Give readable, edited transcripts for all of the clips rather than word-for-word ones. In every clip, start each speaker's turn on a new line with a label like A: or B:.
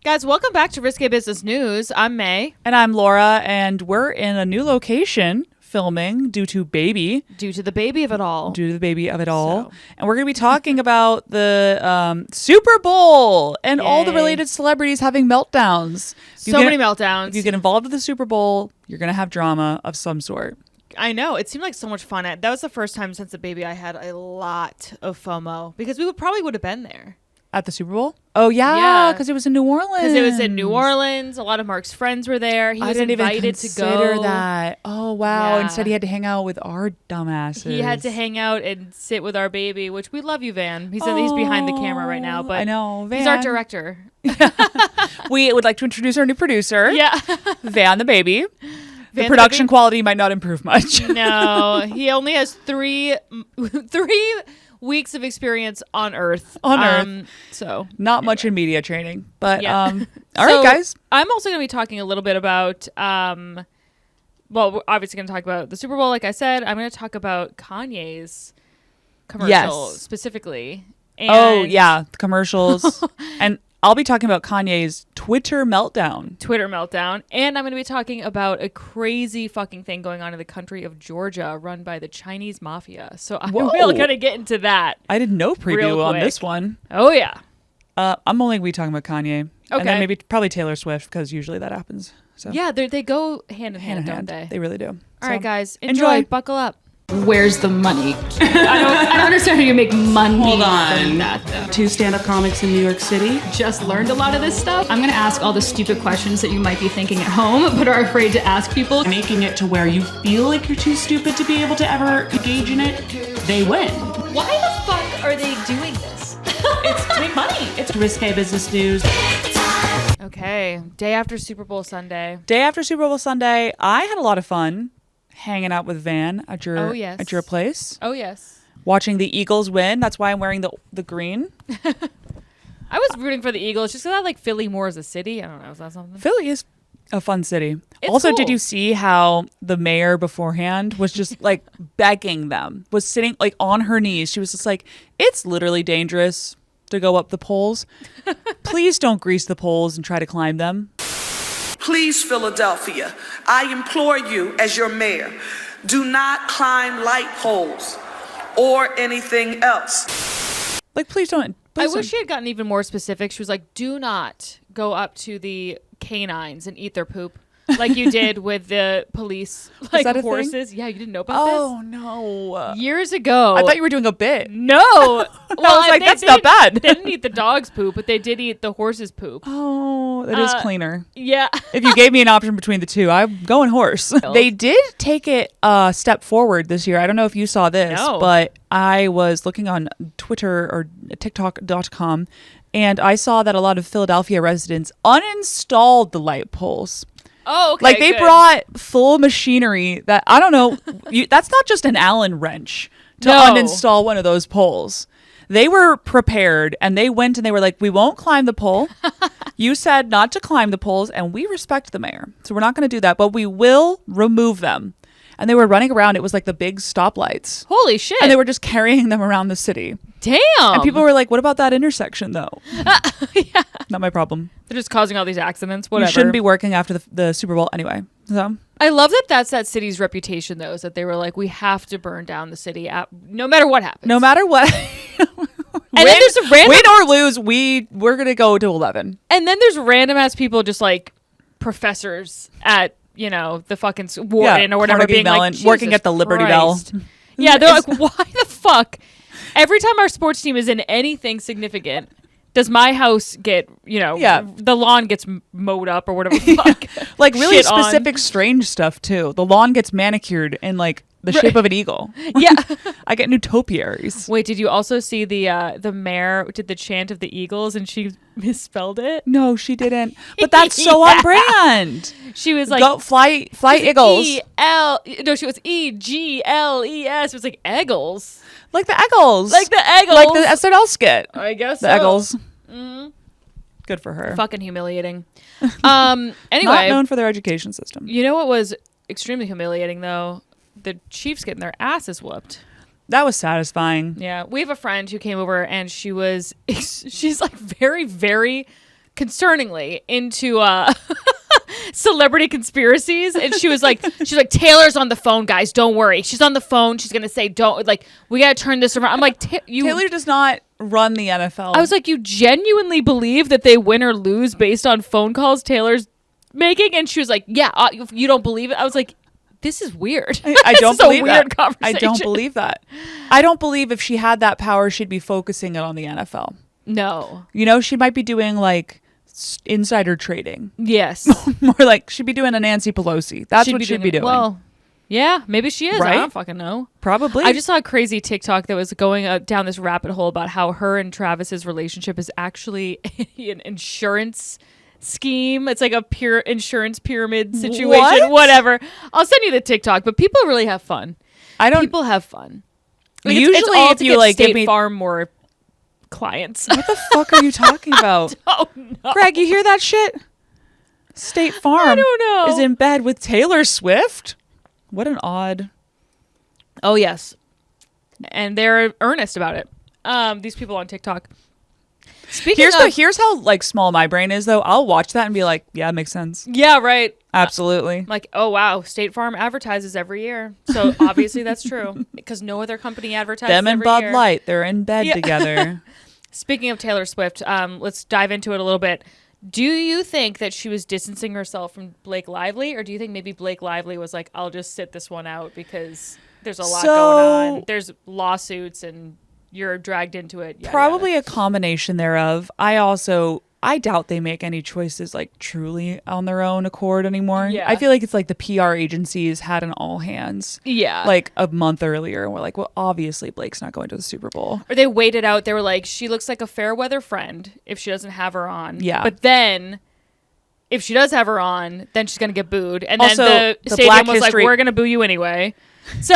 A: Guys, welcome back to Risque Business News. I'm May.
B: And I'm Laura, and we're in a new location filming due to the baby of it all. So. And we're going to be talking about the Super Bowl and all the related celebrities having meltdowns.
A: Many meltdowns.
B: If you get involved with the Super Bowl, you're going to have drama of some sort.
A: I know. It seemed like so much fun. That was the first time since the baby I had a lot of FOMO because we probably would have been there.
B: At the Super Bowl? Oh, yeah, because it was in New Orleans. A lot of Mark's friends were there. He was invited to go. That. Oh, wow. Yeah. Instead, he had to hang out with our dumbasses. He
A: had to hang out and sit with our baby, which we love you, Van. He's behind the camera right now, but
B: I know, Van.
A: He's our director.
B: We would like to introduce our new producer.
A: Yeah.
B: Van the baby. The production quality might not improve much.
A: No, he only has three weeks of experience on Earth. So
B: not much in media training, but all right, guys.
A: I'm also going to be talking a little bit about well, we're obviously going to talk about the Super Bowl, like I said. I'm going to talk about Kanye's commercial specifically. And
B: the commercials. And I'll be talking about Kanye's Twitter meltdown. And I'm going to be talking about a crazy fucking thing going on in the country of Georgia run by the Chinese mafia. So I'm really going to get into that. I did no preview on this one.
A: Oh, yeah.
B: I'm only going to be talking about Kanye.
A: Okay.
B: And then probably Taylor Swift because usually that happens. So.
A: Yeah, they go hand in hand, don't they?
B: They really do.
A: All right, guys. Enjoy. Buckle up.
C: Where's the money? I don't understand how you make money.
D: Hold on. That, 2 stand-up comics in New York City.
C: Just learned a lot of this stuff. I'm going to ask all the stupid questions that you might be thinking at home, but are afraid to ask people.
D: Making it to where you feel like you're too stupid to be able to ever engage in it, they win.
C: Why the fuck are they doing this?
D: It's to make money. It's Risque Business News.
A: Okay. Day after Super Bowl Sunday,
B: I had a lot of fun hanging out with Van at your place.
A: Oh, yes.
B: Watching the Eagles win. That's why I'm wearing the green.
A: I was rooting for the Eagles just because I like Philly more as a city. I don't know. Is that something?
B: Philly is a fun city.
A: It's
B: also,
A: cool.
B: Did you see how the mayor beforehand was just like begging them, was sitting like on her knees. She was just like, it's literally dangerous to go up the poles. Please don't grease the poles and try to climb them.
E: Please, Philadelphia, I implore you as your mayor, do not climb light poles or anything else.
B: Like, please don't.
A: I wish she had gotten even more specific. She was like, do not go up to the canines and eat their poop like you did with the police, like horses. Yeah, you didn't know about this?
B: Oh, no.
A: Years ago.
B: I thought you were doing a bit.
A: No.
B: I was like, that's not bad.
A: They didn't eat the dog's poop, but they did eat the horse's poop.
B: Oh, that is cleaner.
A: Yeah.
B: If you gave me an option between the two, I'm going horse. They did take it a step forward this year. I don't know if you saw this, but I was looking on Twitter or TikTok.com, and I saw that a lot of Philadelphia residents uninstalled the light poles.
A: Oh, okay.
B: Like they brought full machinery that, I don't know, that's not just an Allen wrench to uninstall one of those poles. They were prepared and they went and they were like, we won't climb the pole. You said not to climb the poles and we respect the mayor. So we're not going to do that, but we will remove them. And they were running around. It was like the big stoplights.
A: Holy shit.
B: And they were just carrying them around the city.
A: Damn.
B: And people were like, what about that intersection, though?
A: Yeah.
B: Not my problem.
A: They're just causing all these accidents, whatever.
B: You shouldn't be working after the Super Bowl anyway. So
A: I love that that's that city's reputation, though, is that they were like, we have to burn down the city no matter what happens.
B: No matter what.
A: And then there's a random...
B: Win or lose, we're going to go to 11.
A: And then there's random-ass people just like professors at... the fucking warden or whatever, being
B: Mellon,
A: like,
B: working at the Liberty Bell.
A: Yeah, they're like, why the fuck? Every time our sports team is in anything significant, does my house get, the lawn gets mowed up or whatever the fuck?
B: Like really specific, strange stuff too. The lawn gets manicured in like the shape of an eagle.
A: Yeah.
B: I get new topiaries.
A: Wait, did you also see the mayor did the chant of the Eagles and she misspelled it?
B: No, she didn't. But that's so on brand.
A: She was like,
B: go fly Eagles.
A: No, she was EGLES. It was like Eggles.
B: Like the Eggles.
A: Like the Eggles.
B: Like the SNL skit.
A: I guess
B: the Eggles. Mm-hmm. Good for her.
A: Fucking humiliating. Anyway.
B: Not known for their education system.
A: You know what was extremely humiliating, though? The Chiefs getting their asses whooped.
B: That was satisfying.
A: Yeah. We have a friend who came over and she's like very, very concerningly into celebrity conspiracies, and she's like Taylor's on the phone, guys, don't worry, she's on the phone, she's gonna say we gotta turn this around. I'm like,
B: Taylor does not run the NFL.
A: I was like, you genuinely believe that they win or lose based on phone calls Taylor's making? And she was like, yeah, you don't believe it? I was like, this is weird.
B: I don't believe that.
A: Conversation.
B: I don't believe that. I don't believe if she had that power, she'd be focusing it on the NFL.
A: No.
B: She might be doing like insider trading.
A: Yes.
B: More like she'd be doing a Nancy Pelosi. That's what she'd be doing.
A: Well, yeah, maybe she is.
B: Right?
A: I don't fucking know.
B: Probably.
A: I just saw a crazy TikTok that was going down this rabbit hole about how her and Travis's relationship is actually an insurance scheme. It's like a pure insurance pyramid situation. Whatever. I'll send you the TikTok, but people really have fun. People have fun. Like,
B: usually,
A: it's all
B: if
A: to
B: you
A: get
B: like
A: State
B: give me
A: Farm more clients.
B: What the fuck are you talking about?
A: Oh no,
B: Greg, you hear that shit? State Farm
A: I don't know.
B: is in bed with Taylor Swift. What an odd.
A: Oh yes, and they're earnest about it. These people on TikTok.
B: Here's how like small my brain is though. I'll watch that and be like, yeah, it makes sense.
A: Yeah, right.
B: Absolutely.
A: Like, oh wow, State Farm advertises every year, so obviously that's true because no other company advertises.
B: Them and
A: every
B: Bud
A: year.
B: Light, they're in bed together.
A: Speaking of Taylor Swift, let's dive into it a little bit. Do you think that she was distancing herself from Blake Lively, or do you think maybe Blake Lively was like, I'll just sit this one out because there's a lot going on. There's lawsuits and you're dragged into it. Yada,
B: Probably
A: yada.
B: a combination thereof. I doubt they make any choices like truly on their own accord anymore.
A: Yeah.
B: I feel like it's like the PR agencies had an all hands.
A: Yeah.
B: Like a month earlier, and we're like, well, obviously Blake's not going to the Super Bowl.
A: Or they waited out. They were like, she looks like a fair weather friend if she doesn't have her on.
B: Yeah.
A: But then if she does have her on, then she's going to get booed. And
B: Also,
A: then the stadium
B: Black
A: was
B: History-
A: like, we're going to boo you anyway. So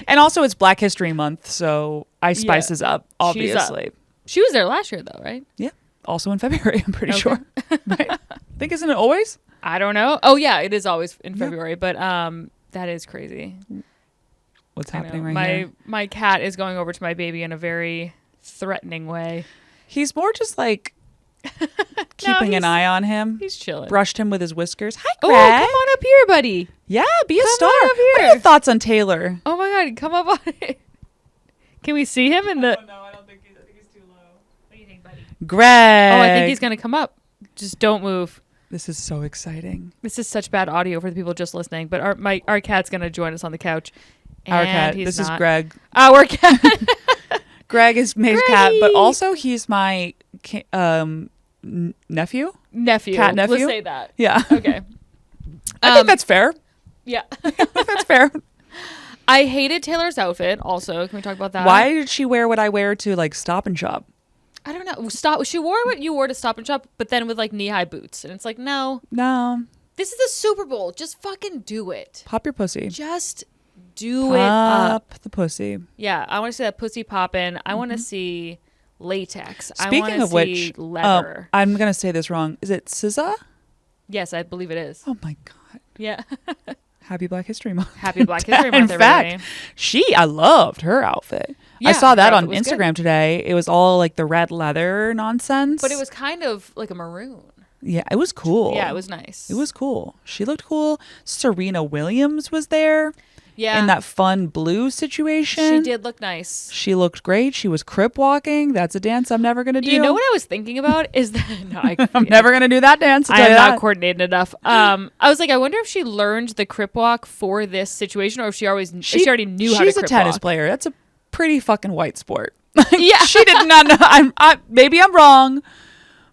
B: And also it's Black History Month, so Ice Spice is up, obviously.
A: she was there last year though, right?
B: Yeah. Also in February, I'm pretty
A: Okay.
B: sure. Right? I think isn't it always?
A: I don't know. Oh yeah, it is always in February, but that is crazy.
B: What's
A: I
B: happening
A: know.
B: right here?
A: My cat is going over to my baby in a very threatening way.
B: He's more just like keeping an eye on him.
A: He's chilling.
B: Brushed him with his whiskers. Hi,
A: Oh,
B: Greg.
A: come on up here, buddy.
B: Yeah, be a
A: Come
B: star.
A: on up
B: What are
A: here.
B: your thoughts on Taylor?
A: Oh my god, come up on it. Can we see him in the?
B: No, I don't think he's too low.
A: What do you think, buddy?
B: Greg.
A: Oh, I think he's gonna come up. Just don't move.
B: This is so exciting.
A: This is such bad audio for the people just listening, but our cat's gonna join us on the couch.
B: Our
A: And
B: cat.
A: he's
B: This is
A: not.
B: Greg.
A: Our cat.
B: Greg is May's cat, but
A: Greggy.
B: also he's my nephew.
A: Cat
B: nephew?
A: Let's say that.
B: Yeah.
A: Okay.
B: I think that's fair.
A: Yeah.
B: That's fair.
A: I hated Taylor's outfit. Also, can we talk about that?
B: Why did she wear what I wear to like Stop and Shop?
A: I don't know. She wore what you wore to Stop and Shop, but then with like knee-high boots, and it's like, no,
B: No.
A: this is the Super Bowl. Just fucking do it.
B: Pop your pussy.
A: Just do it up.
B: Pop the pussy.
A: Yeah, I want to see that pussy popping. I want to see latex.
B: Speaking of which,
A: leather.
B: I'm gonna say this wrong. Is it SZA?
A: Yes, I believe it is.
B: Oh my god!
A: Yeah.
B: Happy Black History Month.
A: Happy Black History Month,
B: In fact,
A: everybody.
B: I loved her outfit.
A: Yeah,
B: I saw that
A: her
B: on
A: outfit was good.
B: Instagram today. It was all like the red leather nonsense.
A: But it was kind of like a maroon.
B: Yeah, it was cool.
A: Yeah, it was nice.
B: It was cool. She looked cool. Serena Williams was there.
A: Yeah.
B: In that fun blue situation.
A: She did look nice.
B: She looked great. She was crip walking. That's a dance I'm never going to do.
A: You know what I was thinking about is that
B: I'm never going to do that dance.
A: I am not coordinated enough. I was like, I wonder if she learned the crip walk for this situation, or if she already knew how to crip walk.
B: She's a tennis player. That's a pretty fucking white sport.
A: Yeah.
B: She did not know. Maybe I'm wrong,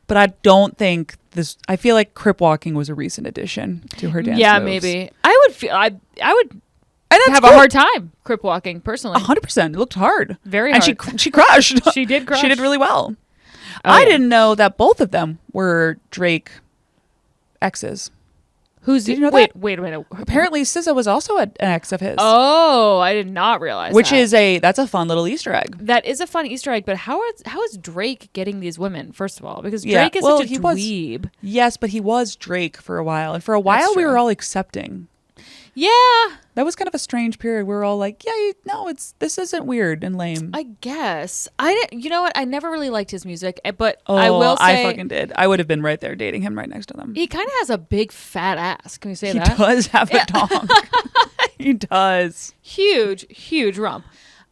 B: but I don't think this. I feel like crip walking was a recent addition to her dance.
A: Yeah,
B: moves.
A: maybe. I would feel. I would
B: And that's
A: have
B: cool.
A: a hard time crip walking personally.
B: 100%. It looked hard.
A: Very
B: and
A: hard.
B: she crushed.
A: She did crush.
B: She did really well.
A: Oh,
B: I
A: yeah.
B: didn't know that both of them were Drake exes.
A: Who's
B: Did you know
A: wait
B: that?
A: a minute.
B: Apparently, SZA was also an ex of his.
A: Oh, I did not realize.
B: Which
A: that.
B: that's a fun little Easter egg.
A: That is a fun Easter egg, but how is Drake getting these women? First of all, because
B: Yeah,
A: Drake is
B: well,
A: such a
B: he was-
A: dweeb.
B: Yes, but he was Drake for a while, and for a while we
A: true.
B: were all accepting.
A: Yeah.
B: That was kind of a strange period. We were all like, yeah, no, this isn't weird and lame.
A: I guess. You know what? I never really liked his music, but
B: Oh,
A: I will say.
B: I fucking did. I would have been right there dating him right next to them.
A: He kind of has a big fat ass. Can we say
B: He
A: that?
B: does have a donk. He does.
A: Huge rump.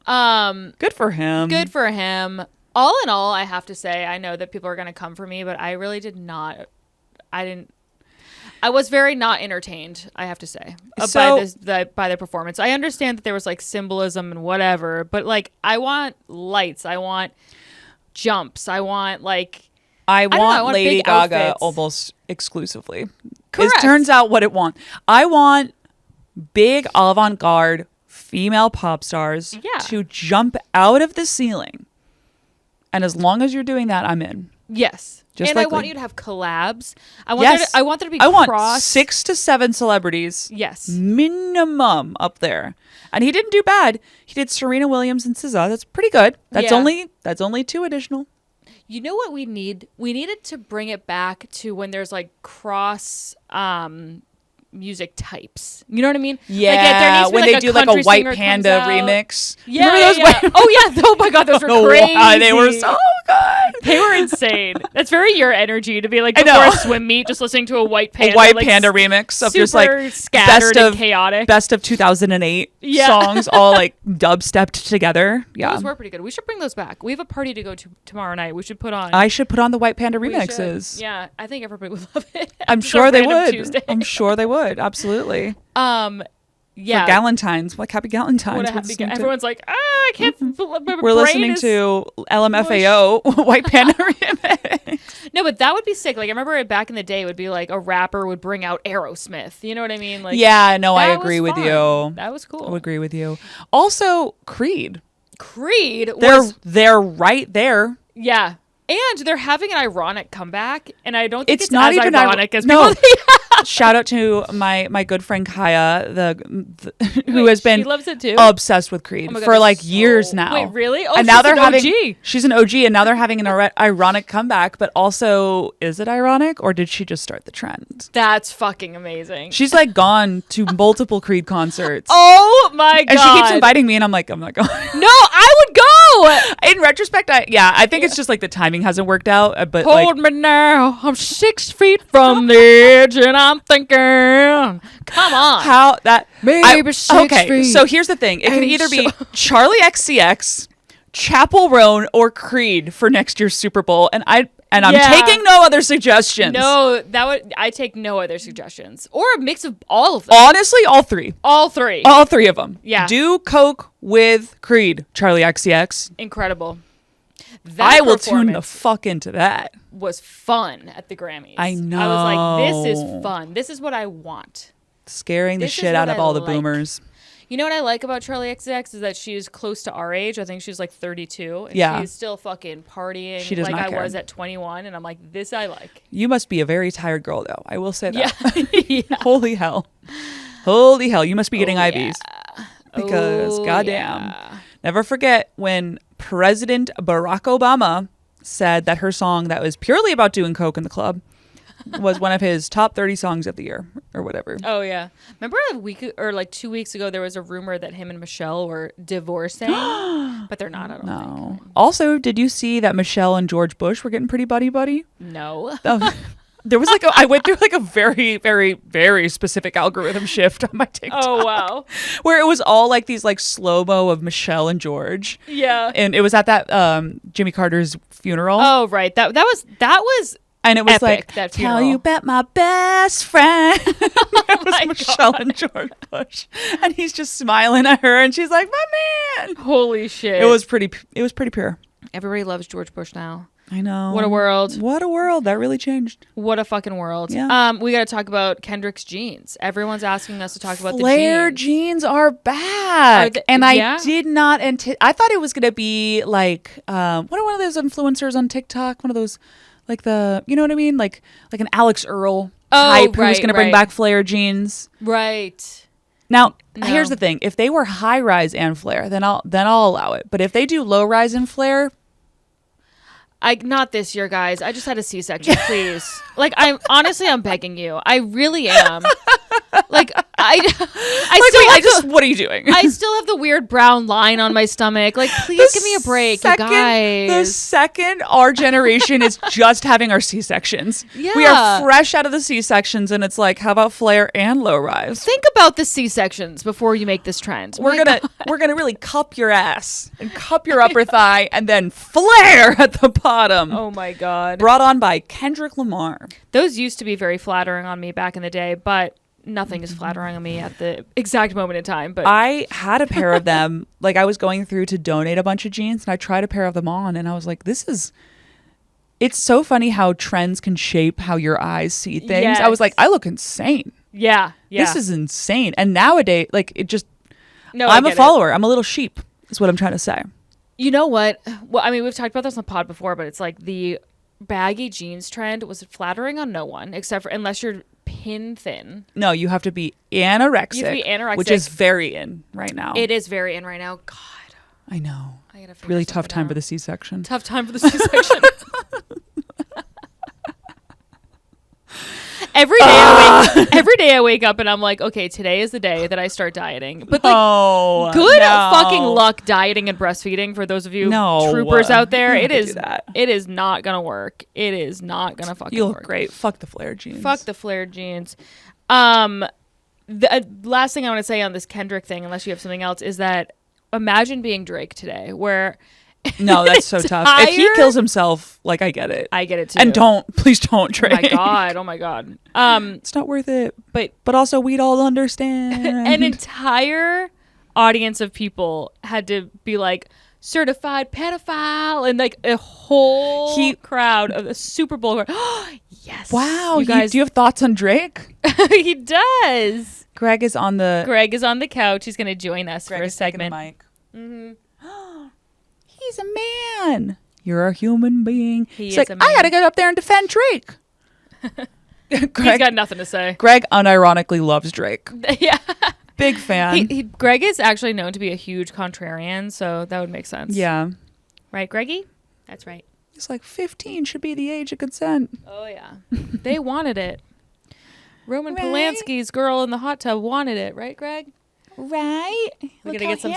B: Good for him.
A: Good for him. All in all, I have to say, I know that people are going to come for me, but I really did not. I was very not entertained, I have to say, by the performance. I understand that there was like symbolism and whatever, but like I want lights, I want jumps, I want like
B: I want Lady
A: big
B: Gaga
A: outfits.
B: almost exclusively.
A: Correct.
B: It turns out what it wants. I want big avant-garde female pop stars to jump out of the ceiling. And as long as you're doing that, I'm in.
A: Yes.
B: Just
A: and
B: like
A: I want
B: Lady-
A: you to have collabs. I want there to be
B: I want
A: cross.
B: 6 to 7 celebrities.
A: Yes.
B: Minimum up there. And he didn't do bad. He did Serena Williams and SZA. That's pretty good. That's only 2 additional.
A: You know what we need? We needed to bring it back to when there's like cross music types. You know what I mean?
B: Yeah,
A: like, there needs to be,
B: when
A: like,
B: they do like a
A: country
B: White
A: singer
B: Panda
A: comes out.
B: remix.
A: Yeah,
B: Remember those
A: yeah. Oh yeah! Oh my god, those were
B: Oh,
A: crazy.
B: wow, they were so good.
A: They were insane. That's very your energy to be like
B: I
A: before
B: know.
A: a swim meet, just listening to a White Panda,
B: A White
A: like,
B: Panda remix of just like
A: super scattered and chaotic.
B: best of 2008
A: Yeah.
B: songs, all like dubstepped together. Yeah,
A: Those were pretty good. We should bring those back. We have a party to go to tomorrow night. We should put on.
B: I should put on the White Panda
A: We should.
B: remixes.
A: Yeah, I think everybody would love it.
B: I'm
A: Just a
B: sure they
A: random
B: would.
A: Tuesday.
B: I'm sure they would. Absolutely.
A: Yeah.
B: For Galentine's, like happy Galentine's.
A: What a
B: We're
A: happy
B: listening to-
A: everyone's like, I can't.
B: We're listening to LMFAO White Panda remix.
A: No, but that would be sick. Like I remember it back in the day. It would be like a rapper would bring out Aerosmith. You know what I mean? Like
B: Yeah, no, I
A: that
B: agree
A: was
B: with
A: fun.
B: you.
A: That was cool.
B: I would agree with you. Also, Creed.
A: Creed
B: They're
A: was
B: right there.
A: yeah. And they're having an ironic comeback, and I don't think
B: It's
A: it's
B: not
A: as
B: even
A: ironic as
B: no.
A: people think.
B: Shout out to my good friend Kaya, who
A: Wait,
B: has been
A: she loves it too?
B: obsessed with Creed
A: Oh my God,
B: for
A: that's
B: like
A: so-
B: years now.
A: Wait, really? Oh,
B: and now
A: she's
B: they're
A: an
B: having
A: OG.
B: she's an OG, and now they're having an ironic comeback. But also, is it ironic or did she just start the trend?
A: That's fucking amazing.
B: She's like gone to multiple Creed concerts.
A: Oh my god!
B: And she keeps inviting me, and I'm like, I'm not going.
A: No, I would go.
B: In retrospect, I think it's just like the timing hasn't worked out. But
A: Hold me now. I'm 6 feet from the edge, and I'm thinking, come on.
B: how that
A: Maybe 6
B: okay,
A: feet.
B: so here's the thing: it can
A: And
B: either be Charlie XCX, Chapel Roan, or Creed for next year's Super Bowl, and I'm
A: Yeah.
B: taking no other suggestions.
A: No, I take no other suggestions, or a mix of all of them.
B: Honestly, all three of them.
A: Yeah.
B: Do Coke with Creed, Charlie XCX.
A: Incredible. That
B: I will tune the
A: performance
B: fuck into that.
A: was fun at the Grammys.
B: I know.
A: I was like, this is fun. This is what I want.
B: Scaring the
A: This is
B: shit out
A: what
B: of
A: I
B: all the
A: like.
B: boomers.
A: You know what I like about Charlie XCX is that she's close to our age. I think she's like 32. And
B: Yeah.
A: she's still fucking partying
B: She does
A: like
B: not
A: I
B: care.
A: was at 21. And I'm like, this I like.
B: You must be a very tired girl, though. I will say that.
A: Yeah. Yeah.
B: Holy hell. Holy hell. You must be getting
A: Oh,
B: IVs. Because,
A: Oh,
B: goddamn.
A: yeah.
B: Never forget when President Barack Obama said that her song that was purely about doing coke in the club was one of his top 30 songs of the year or whatever.
A: Oh yeah. Remember a week or like 2 weeks ago there was a rumor that him and Michelle were divorcing, but they're not. I don't
B: No.
A: think.
B: Also, did you see that Michelle and George Bush were getting pretty buddy?
A: No.
B: Oh, there was like I went through like a very, very, very specific algorithm shift on my TikTok.
A: Oh wow.
B: Where it was all like these like slow-mo of Michelle and George.
A: Yeah.
B: And it was at that Jimmy Carter's funeral.
A: Oh right. That was
B: And it was
A: epic,
B: like,
A: that
B: tell
A: funeral.
B: you about my best friend. It was
A: my
B: Michelle and George Bush. And he's just smiling at her. And she's like, my man.
A: holy shit.
B: It was pretty pure.
A: Everybody loves George Bush now.
B: I know.
A: What a world.
B: What a world. That really changed.
A: What a fucking world.
B: Yeah.
A: We got to talk about Kendrick's jeans. Everyone's asking us to talk about
B: Flare
A: the jeans.
B: jeans are back. And
A: yeah?
B: I did not I thought it was going to be like, what are one of those influencers on TikTok? One of those, like you know what I mean? Like an Alex Earl type who was going to bring back flare jeans.
A: Right.
B: Now,
A: No.
B: here's the thing. If they were high rise and flare, then I'll allow it. But if they do low rise and flare,
A: Not this year, guys. I just had a C-section, please. Like, I'm begging you. I really am. Like,
B: what are you doing?
A: I still have the weird brown line on my stomach. Like, please give me a break, you guys.
B: The second our generation is just having our C-sections.
A: Yeah.
B: We are fresh out of the C-sections, and it's like, how about flare and low rise?
A: Think about the C-sections before you make this trend.
B: We're gonna really cup your ass and cup your upper thigh, and then flare at the bottom.
A: Oh my God.
B: Brought on by Kendrick Lamar.
A: Those used to be very flattering on me back in the day, but nothing is flattering on me at the exact moment in time. But
B: I had a pair of them. Like, I was going through to donate a bunch of jeans, and I tried a pair of them on, and I was like, it's so funny how trends can shape how your eyes see things.
A: Yes.
B: I was like, I look insane.
A: yeah.
B: This is insane. And nowadays, like,
A: No,
B: I'm a follower. I'm a little sheep, is what I'm trying to say.
A: You know what? Well, I mean, we've talked about this on the pod before, but it's like the baggy jeans trend was flattering on no one, except for unless you're pin thin.
B: No, you have to be anorexic.
A: You have to be anorexic.
B: Which is very in right now.
A: It is very in right now. God.
B: I know.
A: I gotta figure
B: Really
A: something
B: tough time
A: out.
B: for the C-section.
A: Tough time for the C-section. Every day I wake up and I'm like, okay, today is the day that I start dieting. But like, good fucking luck dieting and breastfeeding for those of you troopers out there. It is not gonna work. It is not gonna fucking
B: You
A: work.
B: look great. Fuck the flare jeans.
A: Fuck the flared jeans. The last thing I want to say on this Kendrick thing, unless you have something else, is that imagine being Drake today, where
B: no, that's so tough. If he kills himself, like, I get it.
A: I get it too.
B: And please don't, Drake.
A: Oh my god.
B: It's not worth it. But also, we'd all understand.
A: An entire audience of people had to be like, certified pedophile, and like a whole crowd of the Super Bowl. Yes.
B: Wow.
A: You guys,
B: do you have thoughts on Drake?
A: He does.
B: Greg is on the
A: couch. He's going to join us for a segment.
B: Mic. Mm-hmm. He's a man. You're a human being.
A: He's
B: like,
A: a man.
B: I got to get up there and defend Drake.
A: He's got nothing to say.
B: Greg unironically loves Drake.
A: Yeah.
B: Big fan.
A: Greg is actually known to be a huge contrarian, so that would make sense.
B: Yeah.
A: Right, Greggy? That's right.
B: He's like, 15 should be the age of consent.
A: Oh, yeah. They wanted it. Roman Polanski's girl in the hot tub wanted it, right, Greg?
B: Right.
A: We gotta get some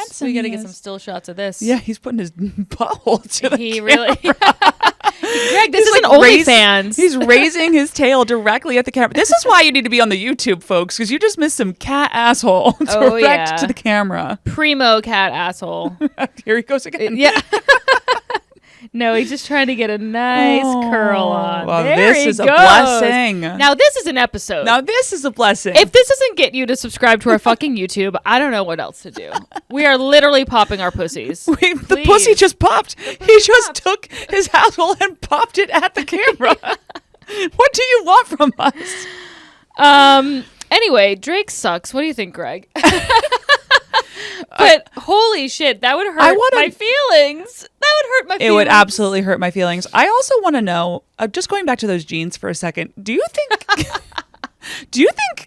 A: still shots of this.
B: Yeah, he's putting his butthole to the camera.
A: Greg, this isn't OnlyFans.
B: He's raising his tail directly at the camera. This is why you need to be on the YouTube, folks, because you just missed some cat asshole direct to the camera.
A: Primo cat asshole.
B: Here he goes again.
A: Yeah. No, he's just trying to get a nice curl on.
B: Well,
A: there
B: this is a blessing.
A: Now, this is an episode.
B: Now, this is a blessing.
A: If this doesn't get you to subscribe to our fucking YouTube, I don't know what else to do. We are literally popping our pussies.
B: The pussy just popped. He just took his asshole and popped it at the camera. What do you want from us?
A: Anyway, Drake sucks. What do you think, Greg? But holy shit, that would hurt my feelings. That would hurt my feelings.
B: It would absolutely hurt my feelings. I also want to know, just going back to those jeans for a second, do you think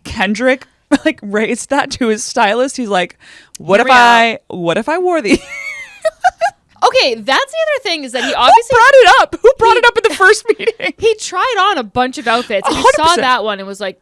B: Kendrick like raised that to his stylist? He's like, what if I wore these?
A: Okay, that's the other thing is that he obviously
B: brought it up. Who brought it up in the first meeting?
A: He tried on a bunch of outfits. And he
B: 100%.
A: saw that one and was like,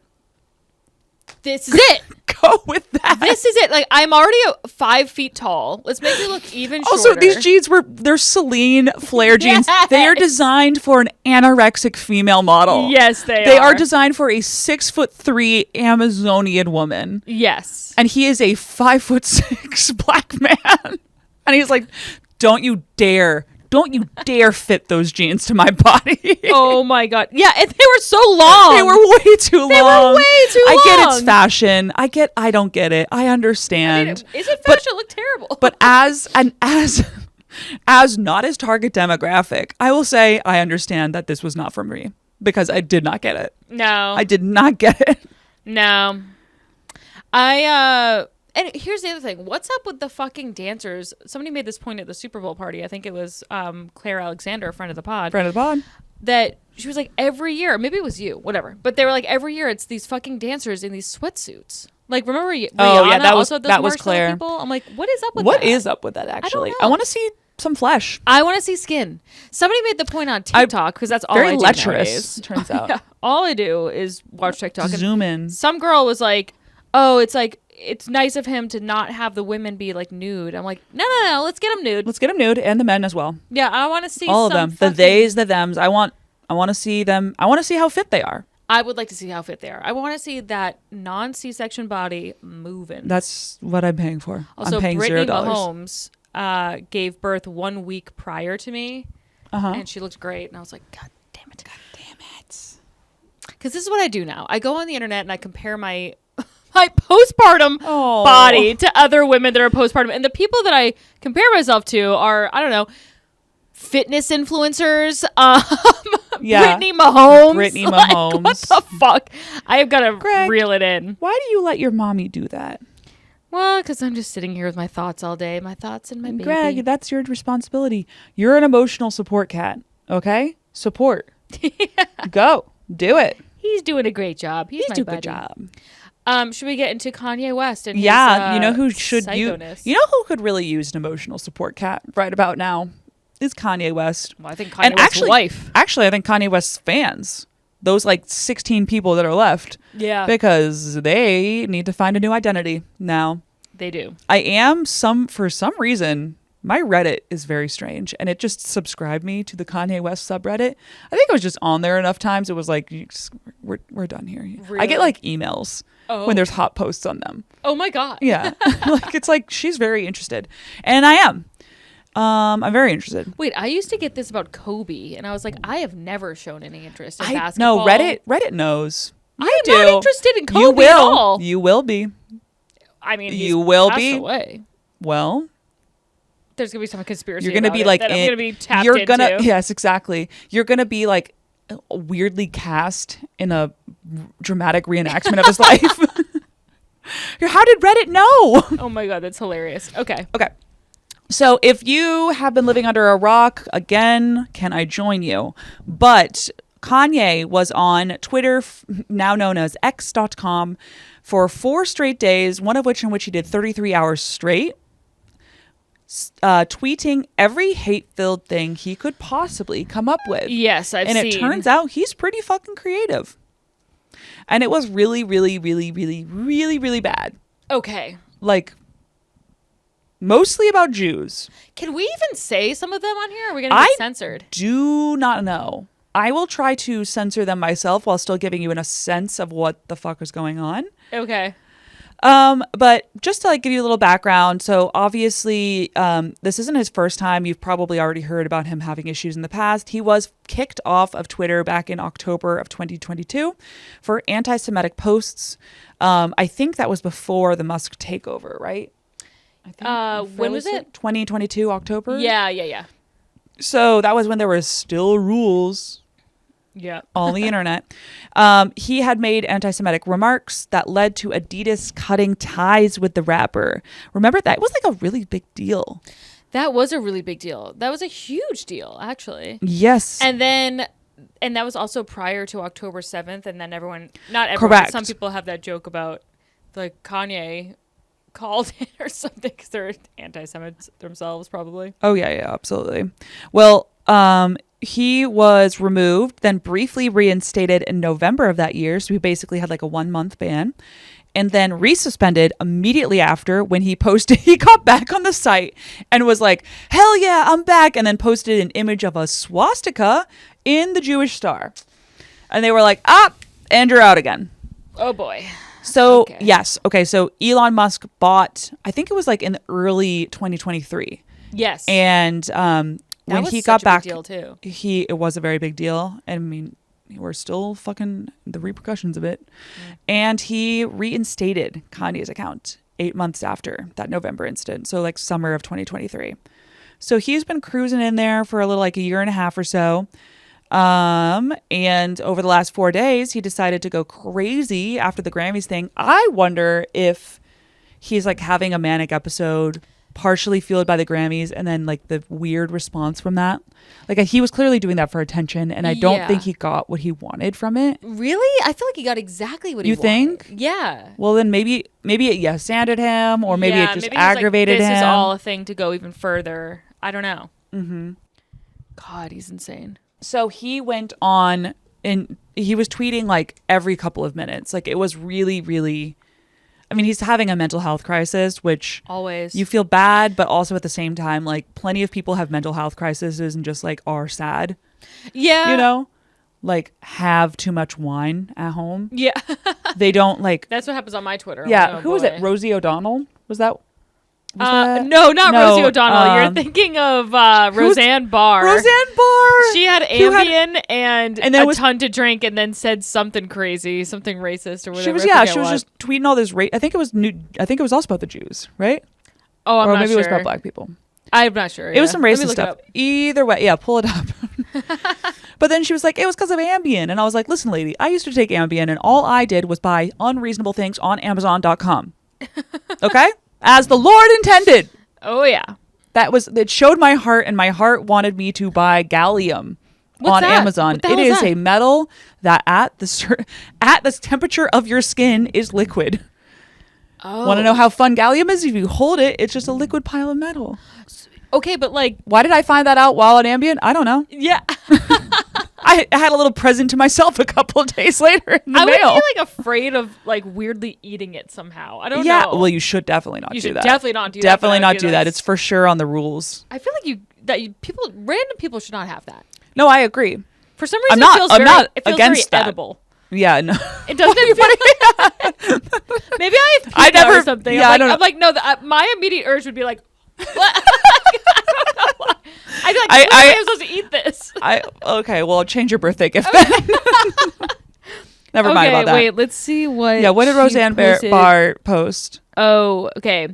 A: this is it.
B: Go with that.
A: This is it. Like, I'm already 5 feet tall. Let's make me look even shorter.
B: Also, these jeans they're Celine flare jeans.
A: Yes.
B: They are designed for an anorexic female model.
A: Yes, they are.
B: They are designed for a 6'3" Amazonian woman.
A: Yes.
B: And he is a 5'6" black man. And he's like, don't you dare fit those jeans to my body.
A: Oh my god. Yeah, and they were so long.
B: They were way too long. I get it's
A: long.
B: fashion. I don't get it. I understand.
A: I mean, is it fashion? It looked terrible.
B: But as not his target demographic, I will say I understand that this was not for me because I did not get it.
A: No.
B: I did not get it.
A: No. And here's the other thing. What's up with the fucking dancers? Somebody made this point at the Super Bowl party. I think it was Claire Alexander, a friend of the pod. That she was like, every year, maybe it was you, whatever. But they were like, every year it's these fucking dancers in these sweatsuits. Like, remember Rihanna?
B: That was
A: Marshmallow
B: Claire.
A: People? I'm like, what is up with that?
B: What is up with that, actually? I want to see some flesh.
A: I want to see skin. Somebody made the point on TikTok, because that's all I do
B: lecherous,
A: nowadays.
B: turns out.
A: Yeah, all I do is watch TikTok.
B: Zoom in.
A: Some girl was like, oh, it's like, it's nice of him to not have the women be like nude. I'm like, no, let's get them nude.
B: Let's get them nude, and the men as well.
A: Yeah, I want to see
B: all of them. The theys, the thems. I want to see them. I want to see how fit they are.
A: I would like to see how fit they are. I want to see that non-C-section body moving.
B: That's what I'm paying for.
A: Also,
B: I'm paying
A: Brittany
B: $0.
A: Mahomes gave birth 1 week prior to me, and she looked great. And I was like, God damn it. Because this is what I do now. I go on the internet and I compare my postpartum body to other women that are postpartum. And the people that I compare myself to are, I don't know, fitness influencers, Brittany Mahomes. Like, what the fuck? I have got to reel it in.
B: Why do you let your mommy do that?
A: Well, because I'm just sitting here with my thoughts all day. My thoughts and my baby.
B: Greg, that's your responsibility. You're an emotional support cat. Okay? Support. Go. Do it.
A: He's doing a great job. He's doing a
B: good job.
A: Should we get into Kanye West and
B: you know who should
A: psychoness?
B: You know who could really use an emotional support cat right about now is Kanye West.
A: Well, I think Kanye West's wife.
B: Actually, I think Kanye West's fans, those like 16 people that are left, because they need to find a new identity now.
A: They do.
B: I am for some reason. My Reddit is very strange, and it just subscribed me to the Kanye West subreddit. I think I was just on there enough times. It was like, we're done here. Really? I get like emails when there's hot posts on them.
A: Oh my God.
B: Yeah. Like, it's like, she's very interested. And I am. I'm very interested.
A: Wait, I used to get this about Kobe, and I was like, I have never shown any interest in basketball.
B: No, Reddit knows.
A: I'm not interested in Kobe at all.
B: You will be.
A: I mean,
B: you will be.
A: Away.
B: Well,
A: there's gonna be some conspiracy.
B: You're gonna be like,
A: I'm gonna be tapped into.
B: Yes, exactly. You're gonna be like weirdly cast in a dramatic reenactment of his life. How did Reddit know?
A: Oh my God, that's hilarious. Okay.
B: So if you have been living under a rock, again, can I join you? But Kanye was on Twitter, now known as X.com, for 4 straight days, one of which in which he did 33 hours straight, tweeting every hate-filled thing he could possibly come up with.
A: Yes, I've seen.
B: And it turns out he's pretty fucking creative. And it was really, really, really, really, really, really bad.
A: Okay.
B: Like, mostly about Jews.
A: Can we even say some of them on here? Or are we going to get censored?
B: Do not know. I will try to censor them myself while still giving you a sense of what the fuck is going on.
A: Okay.
B: But just to like give you a little background, so obviously this isn't his first time. You've probably already heard about him having issues in the past. He was kicked off of Twitter back in October of 2022 for anti-Semitic posts. I think that was before the Musk takeover, right? I think
A: when was it?
B: 2022 October.
A: Yeah.
B: So that was when there were still rules.
A: Yeah.
B: On the internet. He had made anti-Semitic remarks that led to Adidas cutting ties with the rapper. Remember, that was like a really big deal.
A: That was a really big deal. That was a huge deal, actually.
B: Yes.
A: And that was also prior to October 7th. And then not everyone,
B: correct.
A: But some people have that joke about like Kanye called it or something because they're anti-Semites themselves, probably.
B: Oh, yeah, absolutely. Well, he was removed, then briefly reinstated in November of that year. So he basically had like a 1-month ban, and then resuspended immediately after when he got back on the site and was like, hell yeah, I'm back. And then posted an image of a swastika in the Jewish star. And they were like, and you're out again.
A: Oh boy.
B: So
A: okay.
B: Yes. Okay. So Elon Musk bought, I think it was like in early 2023.
A: Yes.
B: And, when he got back,
A: deal too.
B: It was a very big deal. I mean, we're still fucking the repercussions of it. Mm. And he reinstated Kanye's account 8 months after that November incident. So like summer of 2023. So he's been cruising in there for a little like a year and a half or so. And over the last 4 days, he decided to go crazy after the Grammys thing. I wonder if he's like having a manic episode, partially fueled by the Grammys, and then like the weird response from that. Like he was clearly doing that for attention, and I don't think he got what he wanted from it.
A: Really? I feel like he got exactly what he wanted.
B: You think?
A: Yeah.
B: Well, then maybe it yes-anded him, or maybe it just aggravated him.
A: This is all a thing to go even further. I don't know. Mm-hmm. God, he's insane.
B: So he went on, and he was tweeting like every couple of minutes. Like it was really, really, I mean, he's having a mental health crisis, which
A: Always.
B: you feel bad, but also at the same time, like plenty of people have mental health crises and just like are sad,
A: Yeah.
B: you know, like have too much wine at home.
A: Yeah.
B: They don't like,
A: That's what happens on my Twitter. I'm
B: yeah.
A: like, oh,
B: Who was
A: boy.
B: it? Rosie O'Donnell? Was that?
A: No, not
B: No,
A: Rosie O'Donnell. You're thinking of Roseanne Barr.
B: Roseanne Barr.
A: She had
B: Who had-
A: Ambien and
B: then
A: a
B: was-
A: ton to drink, and then said something crazy, something racist or whatever.
B: She was,
A: I
B: yeah.
A: forget
B: She was
A: what.
B: just tweeting all this. I think it was new. I think it was also about the Jews, right?
A: Oh, I'm
B: or
A: not
B: maybe
A: sure.
B: it was about black people.
A: I'm not sure.
B: It was
A: yeah.
B: some
A: Let me
B: racist
A: look it
B: stuff.
A: up.
B: Either way, yeah, pull it up. But then she was like, it was because of Ambien. And I was like, listen, lady, I used to take Ambien and all I did was buy unreasonable things on Amazon.com. Okay? As the Lord intended.
A: Oh yeah.
B: It showed my heart, and my heart wanted me to buy gallium
A: What's
B: on
A: that?
B: Amazon.
A: What the
B: It
A: hell is
B: is
A: that?
B: a metal that at the temperature of your skin is liquid.
A: Oh.
B: Want to know how fun gallium is? If you hold it, it's just a liquid pile of metal.
A: Okay, but like,
B: Why did I find that out while on Ambien? I don't know.
A: yeah.
B: I had a little present to myself a couple of days later in the
A: I would
B: mail.
A: be like afraid of like weirdly eating it somehow. I don't
B: Yeah,
A: know.
B: well, you should definitely not
A: You
B: do
A: should
B: that.
A: definitely not do that,
B: Definitely
A: but I
B: not
A: would
B: do
A: be
B: that.
A: like-
B: It's for sure on the rules.
A: I feel like random people should not have that.
B: No, I agree.
A: For some reason,
B: not-
A: it feels
B: I'm
A: very,
B: not
A: it feels
B: against
A: very
B: that.
A: edible.
B: Yeah, no.
A: It doesn't feel maybe I have
B: I
A: PETA or
B: never-
A: something.
B: yeah, I don't know.
A: I'm like, no. My immediate urge would be like, what? I don't know why. I'd be like,
B: I-
A: when am I supposed to eat this?
B: Okay, well, change your birthday gift then. Never mind about that.
A: Wait, let's see what.
B: Yeah, what did
A: she
B: Roseanne
A: posted.
B: Barr post?
A: Oh, okay.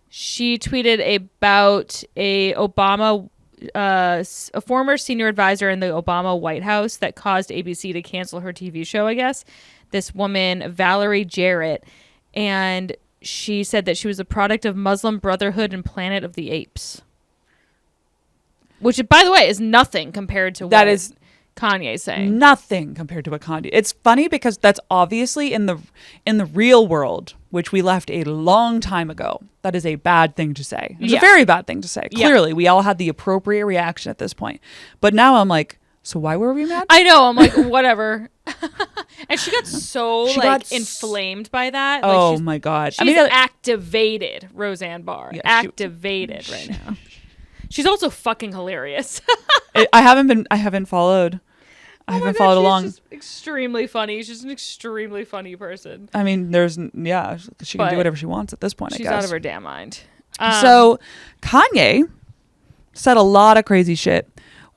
A: She tweeted about a former senior advisor in the Obama White House that caused ABC to cancel her TV show, I guess. This woman, Valerie Jarrett, and she said that she was a product of Muslim Brotherhood and Planet of the Apes. Which, by the way, is nothing compared to
B: That
A: what
B: is
A: Kanye's saying.
B: nothing compared to what Kanye. It's funny because that's obviously in the real world, which we left a long time ago. That is a bad thing to say. It's
A: Yeah.
B: a very bad thing to say.
A: Yeah.
B: Clearly, we all had the appropriate reaction at this point. But now I'm like, so why were we mad?
A: I know. I'm like, whatever. And she got so
B: She
A: like
B: got
A: inflamed by that.
B: Oh
A: like, she's,
B: my God.
A: she's activated, Roseanne Barr.
B: Yeah,
A: activated right now. She's also fucking hilarious.
B: I haven't followed. I haven't followed along.
A: She's just extremely funny. She's an extremely funny person.
B: I mean, she can
A: But
B: do whatever she wants at this point, I
A: She's
B: guess.
A: out of her damn mind.
B: So Kanye said a lot of crazy shit.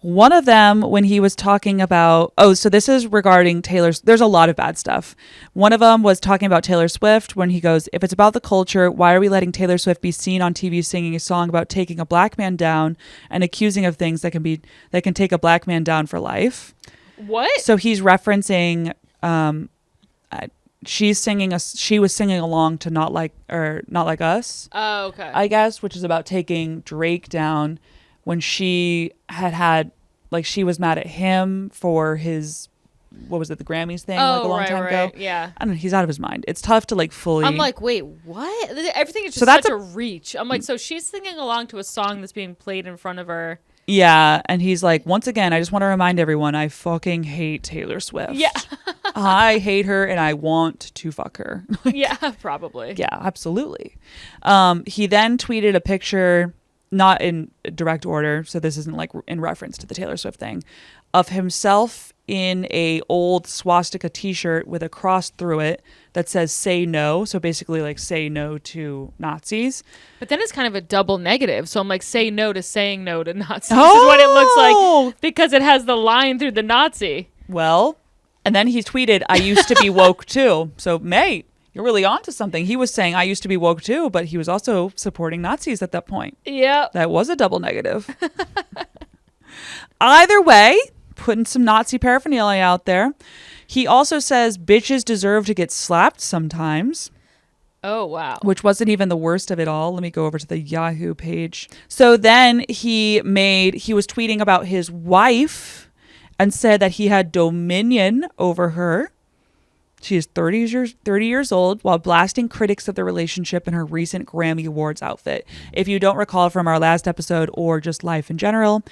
B: One of them, when he was talking about, so this is regarding Taylor's, there's a lot of bad stuff. One of them was talking about Taylor Swift when he goes, if it's about the culture, why are we letting Taylor Swift be seen on TV singing a song about taking a black man down and accusing of things that can take a black man down for life?
A: What?
B: So he's referencing, she was singing along to Not Like Us.
A: Oh, okay.
B: I guess, which is about taking Drake down when she she was mad at him for his, what was it, the Grammys thing like a long time ago.
A: Yeah.
B: I don't know, he's out of his mind. It's tough to like fully.
A: I'm like, wait, what? Everything is just
B: So that's
A: such a reach. I'm like, so she's singing along to a song that's being played in front of her.
B: yeah, and he's like, once again, I just want to remind everyone, I fucking hate Taylor Swift.
A: Yeah.
B: I hate her and I want to fuck her.
A: Yeah, probably.
B: Yeah, absolutely. He then tweeted a picture, not in direct order, so this isn't like in reference to the Taylor Swift thing, of himself in a old swastika t-shirt with a cross through it that says "say no," so basically like say no to Nazis.
A: But then it's kind of a double negative. So I'm like, say no to saying no to Nazis is what it looks like because it has the line through the Nazi.
B: Well, and then he tweeted, "I used to be woke too." So, mate, you're really onto something. He was saying, "I used to be woke too," but he was also supporting Nazis at that point.
A: Yeah.
B: That was a double negative. Either way, putting some Nazi paraphernalia out there. He also says bitches deserve to get slapped sometimes.
A: Oh, wow.
B: Which wasn't even the worst of it all. Let me go over to the Yahoo page. So then he was tweeting about his wife and said that he had dominion over her. She is 30 years old while blasting critics of the relationship in her recent Grammy Awards outfit. If you don't recall from our last episode or just life in general,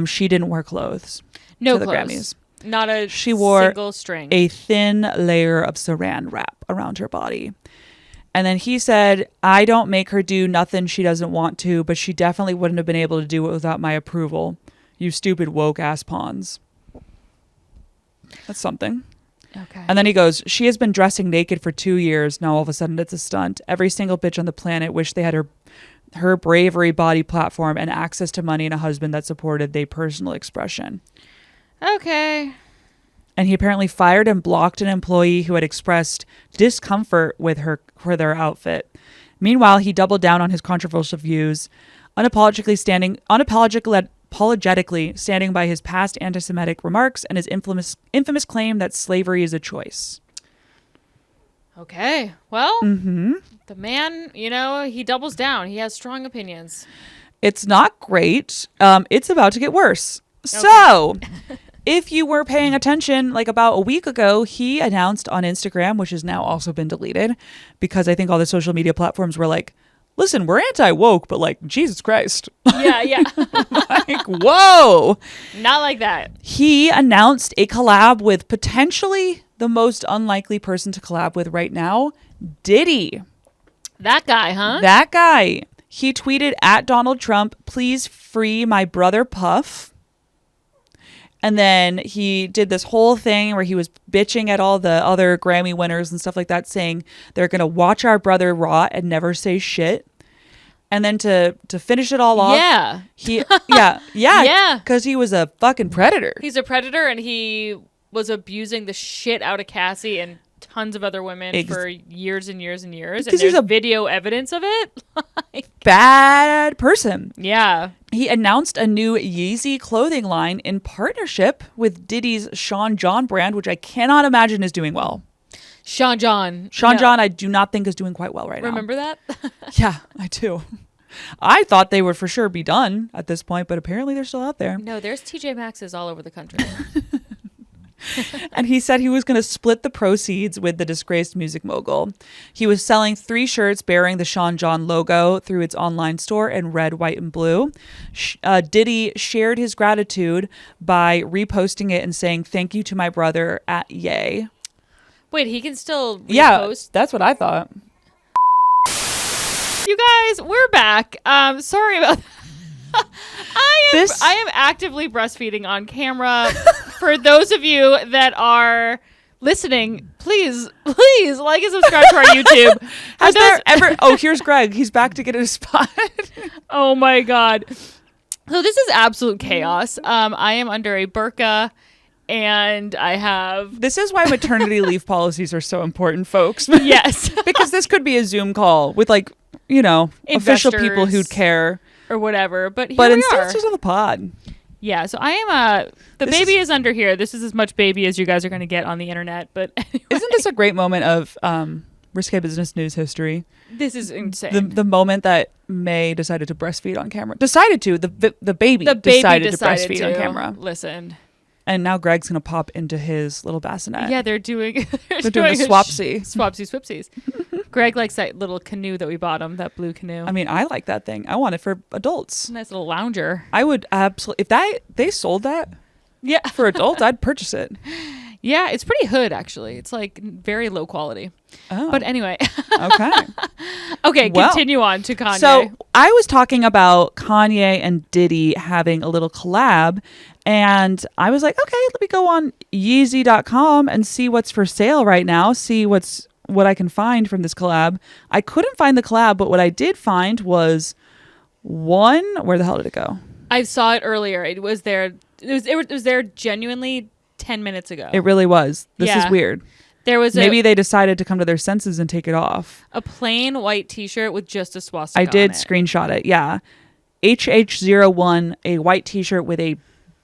B: she didn't wear clothes
A: No
B: to the
A: clothes.
B: Grammys.
A: Not a
B: She wore
A: single string.
B: a thin layer of saran wrap around her body. And then he said, I don't make her do nothing she doesn't want to, but she definitely wouldn't have been able to do it without my approval. You stupid woke ass pawns. That's something.
A: Okay.
B: And then he goes, she has been dressing naked for 2 years. Now all of a sudden it's a stunt. Every single bitch on the planet wished they had her bravery, body platform, and access to money and a husband that supported their personal expression.
A: Okay.
B: And he apparently fired and blocked an employee who had expressed discomfort with their outfit. Meanwhile, he doubled down on his controversial views, unapologetically standing by his past anti-Semitic remarks and his infamous claim that slavery is a choice.
A: Okay. Well, the man, he doubles down. He has strong opinions.
B: It's not great. It's about to get worse. Okay. So, if you were paying attention, like about a week ago, he announced on Instagram, which has now also been deleted, because I think all the social media platforms were like, listen, we're anti-woke, but like, Jesus Christ.
A: Yeah.
B: Like, whoa.
A: Not like that.
B: He announced a collab with potentially the most unlikely person to collab with right now, Diddy.
A: That guy, huh?
B: That guy. He tweeted at Donald Trump, please free my brother Puff. And then he did this whole thing where he was bitching at all the other Grammy winners and stuff like that, saying they're going to watch our brother rot and never say shit. And then to finish it all off,
A: Yeah.
B: because he was a fucking predator.
A: He's a predator, and he was abusing the shit out of Cassie and tons of other women for years and years and years. And there's video evidence of it.
B: Bad person.
A: Yeah.
B: He announced a new Yeezy clothing line in partnership with Diddy's Sean John brand, which I cannot imagine is doing well.
A: Sean John,
B: I do not think is doing quite well right now.
A: Remember that?
B: Yeah, I do. I thought they would for sure be done at this point, but apparently they're still out there.
A: No, there's TJ Maxx's all over the country.
B: And he said he was going to split the proceeds with the disgraced music mogul. He was selling 3 shirts bearing the Sean John logo through its online store in red, white, and blue. Diddy shared his gratitude by reposting it and saying, thank you to my brother at Ye.
A: Wait, he can still repost?
B: Yeah, that's what I thought.
A: You guys, we're back. Sorry about that. I am actively breastfeeding on camera. For those of you that are listening, please like and subscribe to our YouTube.
B: Has there ever... Oh, here's Greg. He's back to get a spot.
A: Oh, my God. So this is absolute chaos. I am under a burqa. And I have...
B: This is why maternity leave policies are so important, folks.
A: Yes.
B: Because this could be a Zoom call with, like, official people who'd care.
A: Or whatever. But
B: instead
A: we are.
B: It's just on the pod.
A: Yeah, so I am... The baby is under here. This is as much baby as you guys are going to get on the internet. But anyway.
B: Isn't this a great moment of Risque Business News history?
A: This is insane.
B: The moment that May decided to breastfeed on camera. Decided to. The baby decided to breastfeed on camera.
A: Listen.
B: And now Greg's going to pop into his little bassinet.
A: Yeah, they're doing a
B: swapsy.
A: Swapsy swipsies. Greg likes that little canoe that we bought him, that blue canoe.
B: I mean, I like that thing. I want it for adults.
A: Nice little lounger.
B: I would absolutely... If they sold that for adults, I'd purchase it.
A: Yeah, it's pretty hood, actually. It's like very low quality. Oh. But anyway.
B: Okay.
A: Okay, continue on to Kanye.
B: So I was talking about Kanye and Diddy having a little collab. And I was like, okay, let me go on Yeezy.com and see what's for sale right now. See what I can find from this collab. I couldn't find the collab, but what I did find was one. Where the hell did it go?
A: I saw it earlier. It was there. It was there genuinely 10 minutes ago.
B: It really was. This is weird.
A: There was
B: maybe they decided to come to their senses and take it off.
A: A plain white T-shirt with just a swastika.
B: I did screenshot it. Yeah, HH01, a white T-shirt with a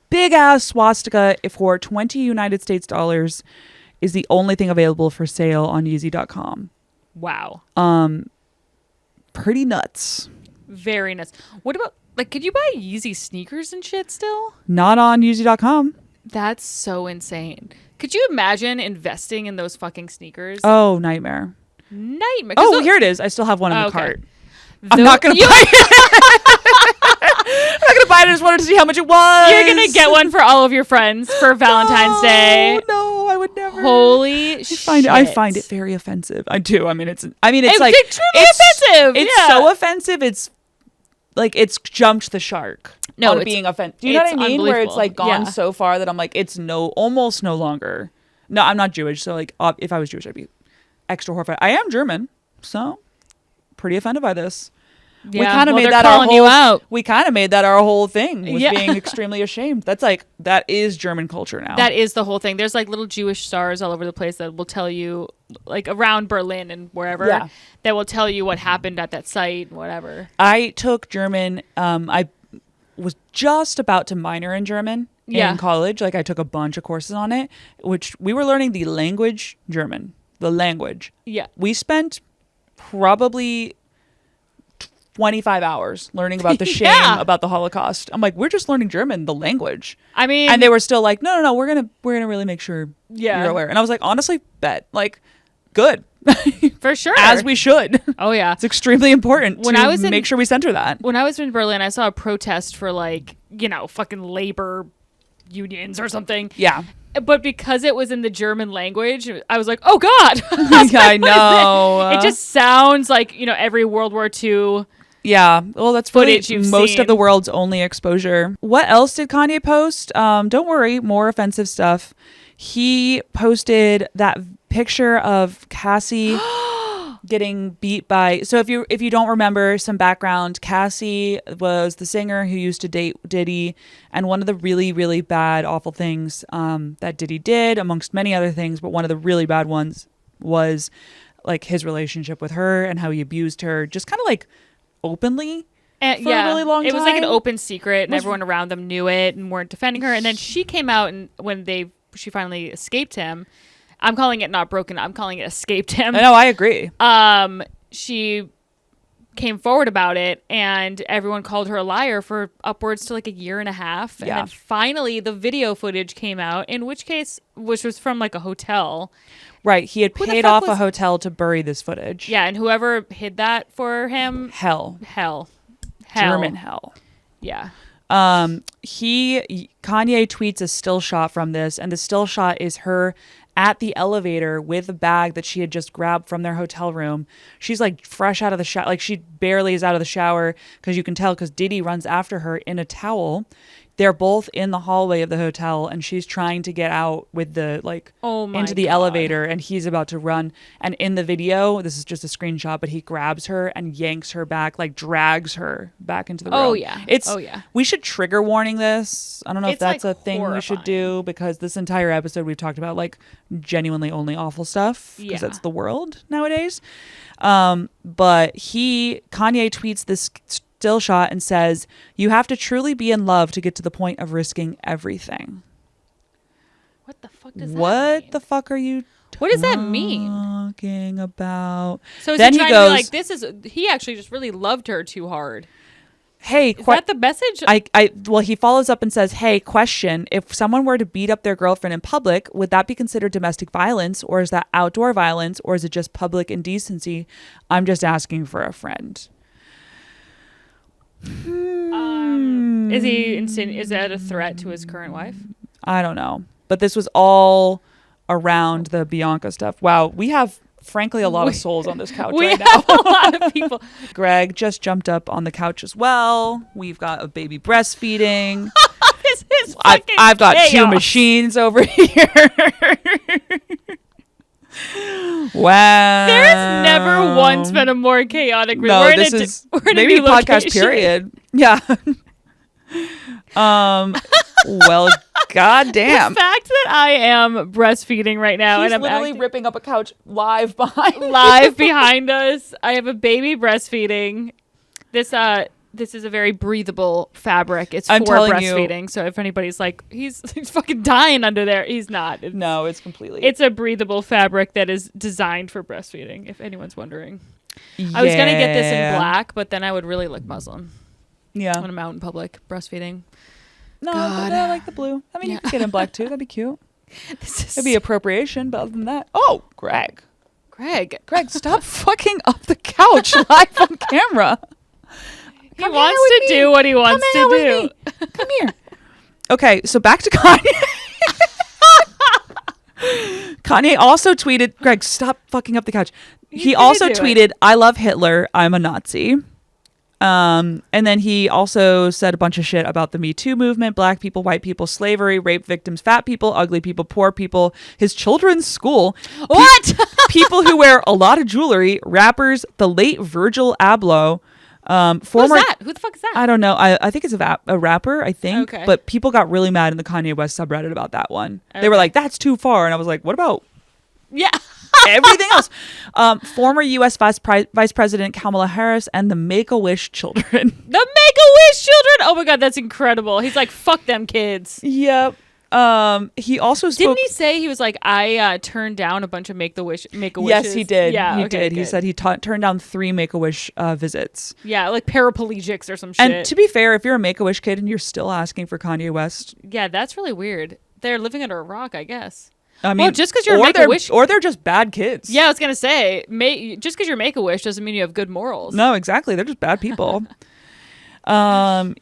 B: big ass swastika for $20 United States dollars is the only thing available for sale on Yeezy.com.
A: Wow.
B: Pretty nuts.
A: Very nuts. What about, like, could you buy Yeezy sneakers and shit still?
B: Not on Yeezy.com.
A: That's so insane. Could you imagine investing in those fucking sneakers?
B: Oh, nightmare. Oh, here it is. I still have one in the cart. I'm not going to buy it. I'm not going to buy it. I just wanted to see how much it was.
A: You're going to get one for all of your friends for Valentine's Day.
B: No, I would never.
A: Holy shit.
B: I find it very offensive. I do. I mean, it's like
A: extremely offensive.
B: It's so offensive. It's like it's jumped the shark.
A: No,
B: on being offensive. Do you know what I mean? Where it's like gone
A: Yeah.
B: so far that I'm like, it's almost no longer. No, I'm not Jewish, so like, if I was Jewish, I'd be extra horrified. I am German, so pretty offended by this.
A: Yeah.
B: We kind of
A: well,
B: made
A: they're
B: that our
A: calling you
B: whole.
A: out.
B: We kind of made that our whole thing was
A: Yeah.
B: being extremely ashamed. That is German culture now.
A: That is the whole thing. There's like little Jewish stars all over the place that will tell you, like around Berlin and wherever,
B: Yeah.
A: that will tell you what happened at that site and whatever.
B: I took German. I was just about to minor in German in college. Like I took a bunch of courses on it, which we were learning the language German. The language.
A: Yeah.
B: We spent probably 25 hours learning about the shame about the Holocaust. I'm like, we're just learning German, the language.
A: I mean,
B: and they were still like, no, we're gonna really make sure
A: Yeah.
B: you're aware. And I was like, honestly, bet. Like, good.
A: for sure.
B: As we should.
A: Oh yeah.
B: It's extremely important
A: When
B: to
A: I was in-
B: make sure we center that.
A: When I was in Berlin, I saw a protest for like, fucking labor unions or something.
B: Yeah.
A: But because it was in the German language, I was like, oh God. I was
B: Yeah,
A: like,
B: I know.
A: It just sounds like, every World War II.
B: Yeah. Well, that's really
A: Footage you've
B: most
A: seen.
B: of the world's only exposure. What else did Kanye post? Don't worry, more offensive stuff. He posted that picture of Cassie getting beat by. So if you don't remember some background, Cassie was the singer who used to date Diddy, and one of the really, really bad, awful things that Diddy did, amongst many other things, but one of the really bad ones was like his relationship with her and how he abused her, just kind of like openly. For a really long time.
A: It was like an open secret, and everyone around them knew it and weren't defending her. And then she came out, and when she finally escaped him, I'm calling it not broken. I'm calling it escaped him.
B: I know, I agree.
A: She came forward about it, and everyone called her a liar for upwards to like a year and a half. And
B: Yeah.
A: then finally the video footage came out, which was from like a hotel.
B: Right. He had
A: Who the
B: paid
A: fuck
B: off a
A: was-
B: hotel to bury this footage.
A: Yeah, and whoever hid that for him,
B: Hell. German hell.
A: Yeah.
B: Kanye tweets a still shot from this, and the still shot is her at the elevator with a bag that she had just grabbed from their hotel room. She's like fresh out of the shower. Like she barely is out of the shower, because you can tell because Diddy runs after her in a towel. They're both in the hallway of the hotel, and she's trying to get out with the into the
A: God.
B: elevator, and he's about to run. And in the video, this is just a screenshot, but he grabs her and yanks her back, like drags her back into the room.
A: Oh, yeah.
B: It's we should trigger warning this. I don't know if
A: It's,
B: that's
A: like,
B: a thing we should do, because this entire episode we've talked about like genuinely only awful stuff, because
A: Yeah.
B: that's the world nowadays. But Kanye tweets this still shot and says, "You have to truly be in love to get to the point of risking everything."
A: What the fuck does that
B: What
A: mean?
B: the fuck are you
A: What does that mean?
B: talking about?
A: So is
B: Then
A: he
B: he
A: trying
B: goes,
A: to be like, he actually just really loved her too hard.
B: "Hey,
A: Is that the message?
B: well, he follows up and says, "Hey, question, if someone were to beat up their girlfriend in public, would that be considered domestic violence, or is that outdoor violence, or is it just public indecency? I'm just asking for a friend."
A: Is that a threat to his current wife?
B: I don't know. But this was all around the Bianca stuff. Wow, we have frankly a lot of souls on this couch
A: We
B: right
A: have
B: now.
A: a lot of people.
B: Greg just jumped up on the couch as well. We've got a baby breastfeeding.
A: This is
B: I've got two
A: chaos.
B: machines over here. Wow.
A: There's never once been a more chaotic room.
B: No,
A: We're in
B: this
A: a,
B: is
A: we're in a
B: maybe
A: new
B: podcast
A: location.
B: period. Yeah. Well, goddamn.
A: The fact that I am breastfeeding right now,
B: He's
A: and I'm
B: literally ripping up a couch live behind me.
A: live behind us. I have a baby breastfeeding. This is a very breathable fabric. It's
B: I'm
A: for
B: telling you.
A: breastfeeding. So if anybody's like, he's fucking dying under there, he's not.
B: No, it's completely.
A: It's a breathable fabric that is designed for breastfeeding, if anyone's wondering. I was going to get this in black, but then I would really look Muslim
B: Yeah.
A: when I'm out in public breastfeeding.
B: No,
A: God.
B: but I like the blue. I mean, you could get in black too. That'd be cute.
A: This is
B: It'd be appropriation, but other than that. Oh, Greg,
A: Greg.
B: stop fucking up the couch live on camera.
A: He wants to do what he wants to do.
B: Come here. Okay, so back to Kanye. Kanye also tweeted, Greg, stop fucking up the couch. He also tweeted, I love Hitler. I'm a Nazi. And then he also said a bunch of shit about the Me Too movement, black people, white people, slavery, rape victims, fat people, ugly people, poor people, his children's school.
A: What?
B: People who wear a lot of jewelry, rappers, the late Virgil Abloh.
A: Who's that? Who the fuck is that?
B: I don't know. I think it's a rapper, I think.
A: Okay.
B: But people got really mad in the Kanye West subreddit about that one. Okay. They were like, that's too far. And I was like, what about everything else? Former U.S. Vice President Kamala Harris and the Make-A-Wish children.
A: The Make-A-Wish children? Oh my God, that's incredible. He's like, fuck them kids.
B: Yep. He also spoke.
A: Didn't he say he was like, I turned down a bunch of Make-A-Wishes?
B: Yes, he did.
A: Yeah,
B: he did. Good. He said he turned down 3 Make-A-Wish visits.
A: Yeah, like paraplegics or some shit.
B: And to be fair, if you're a Make-A-Wish kid and you're still asking for Kanye West,
A: yeah, that's really weird. They're living under a rock, I guess.
B: I mean,
A: just because you're a Make-A-Wish,
B: or they're just bad kids.
A: Yeah, I was gonna say, just because you're Make-A-Wish doesn't mean you have good morals.
B: No, exactly. They're just bad people.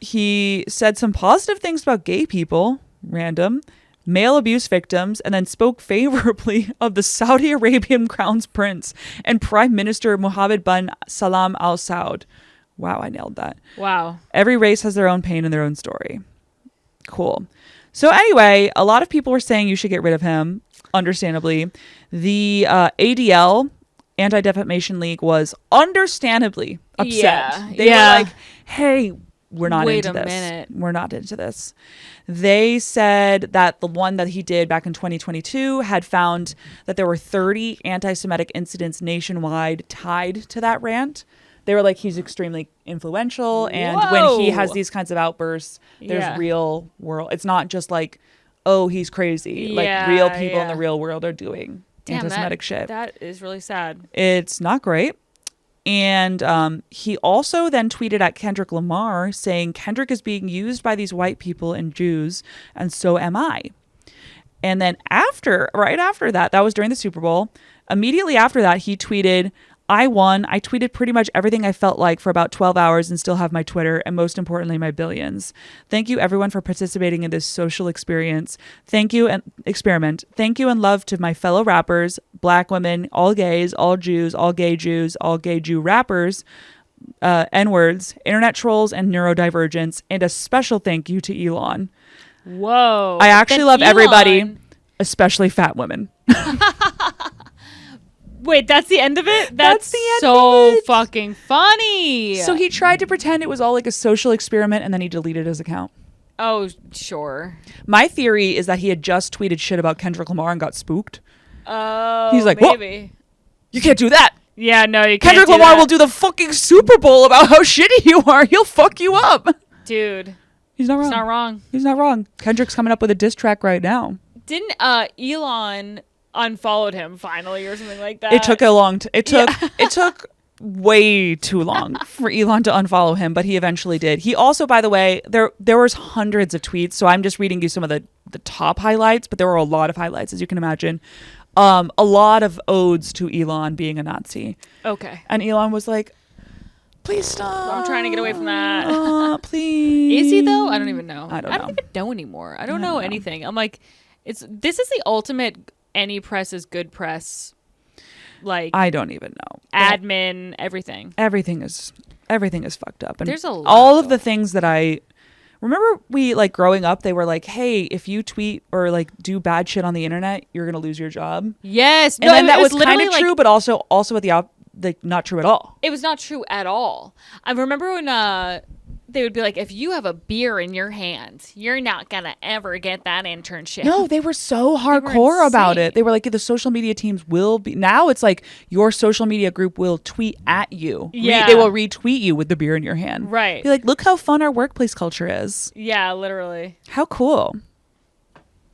B: He said some positive things about gay people, random, male abuse victims, and then spoke favorably of the Saudi Arabian Crown Prince and Prime Minister Mohammed bin Salam Al Saud. Wow, I nailed that.
A: Wow.
B: Every race has their own pain and their own story. Cool. So anyway, a lot of people were saying you should get rid of him, understandably. The ADL, Anti-Defamation League, was understandably upset.
A: Yeah.
B: They were like, hey, we're not into this.
A: Minute.
B: We're not into this. They said that the one that he did back in 2022 had found that there were 30 anti-Semitic incidents nationwide tied to that rant. They were like, he's extremely influential. And when he has these kinds of outbursts, there's real world. It's not just like, oh, he's crazy. Like real people in the real world are doing anti-Semitic shit.
A: That is really sad.
B: It's not great. And he also then tweeted at Kendrick Lamar saying, Kendrick is being used by these white people and Jews, and so am I. And then right after that was during the Super Bowl. Immediately after that, he tweeted, I won. I tweeted pretty much everything I felt like for about 12 hours and still have my Twitter and most importantly, my billions. Thank you everyone for participating in this social experience. Thank you and experiment. Thank you and love to my fellow rappers, black women, all gays, all Jews, all gay Jew rappers, N-words, internet trolls, and neurodivergents. And a special thank you to Elon.
A: Whoa.
B: I actually love everybody, especially fat women.
A: Wait, that's the end of it?
B: That's the end
A: so
B: of it.
A: Fucking funny.
B: So he tried to pretend it was all like a social experiment and then he deleted his account.
A: Oh, sure.
B: My theory is that he had just tweeted shit about Kendrick Lamar and got spooked.
A: Oh,
B: he's like,
A: maybe.
B: You can't do that.
A: Yeah, no, you can't.
B: Kendrick Lamar will do the fucking Super Bowl about how shitty you are. He'll fuck you up.
A: Dude.
B: He's not wrong.
A: He's not wrong.
B: He's not wrong. Kendrick's coming up with a diss track right now.
A: Didn't Elon unfollowed him finally or something like that?
B: It took a long it took way too long for Elon to unfollow him, but he eventually did. He also, by the way, there was hundreds of tweets, so I'm just reading you some of the top highlights, but there were a lot of highlights, as you can imagine. A lot of odes to Elon being a Nazi.
A: Okay.
B: And Elon was like, please stop.
A: I'm trying to get away from that.
B: Please.
A: Is he though? I don't even know.
B: I don't
A: even know anymore. I don't know anything. I'm like, this is the ultimate any press is good press. Like,
B: I don't even know.
A: Admin, everything.
B: Everything is fucked up. And
A: there's a lot.
B: All of the things that I remember, we like growing up, they were like, hey, if you tweet or like do bad shit on the internet, you're gonna lose your job.
A: Yes.
B: And then that was kind of true, but also at the not true at all.
A: It was not true at all. I remember when they would be like, if you have a beer in your hand, you're not gonna ever get that internship.
B: No, they were so hardcore about it. They were like, the social media teams will be, now it's like your social media group will tweet at you.
A: Yeah.
B: They will retweet you with the beer in your hand.
A: Right.
B: Be like, look how fun our workplace culture is.
A: Yeah, literally.
B: How cool.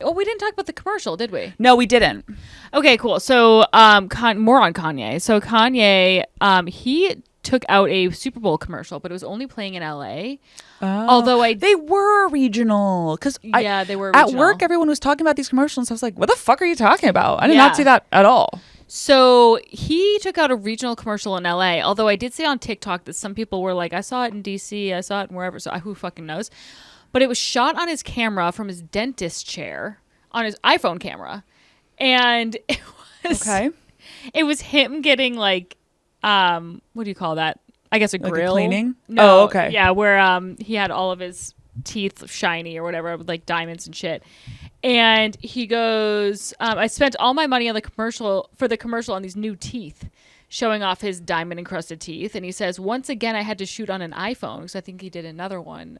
A: Oh, we didn't talk about the commercial, did we?
B: No, we didn't.
A: Okay, cool. So, more on Kanye. So Kanye, he took out a Super Bowl commercial, but it was only playing in LA.
B: Oh.
A: Although
B: they were regional, because
A: they were regional.
B: At work. Everyone was talking about these commercials. I was like, "What the fuck are you talking about?" I did not see that at all.
A: So he took out a regional commercial in LA. Although I did see on TikTok that some people were like, "I saw it in DC. I saw it in wherever." So who fucking knows? But it was shot on his camera from his dentist chair on his iPhone camera. And
B: Okay.
A: it was him getting like, what do you call that? I guess a
B: Like a
A: grill.
B: cleaning?
A: No,
B: Oh, okay.
A: Yeah, where he had all of his teeth shiny or whatever with like diamonds and shit. And he goes, I spent all my money on the commercial on these new teeth, showing off his diamond encrusted teeth. And he says, once again, I had to shoot on an iPhone because I think he did another one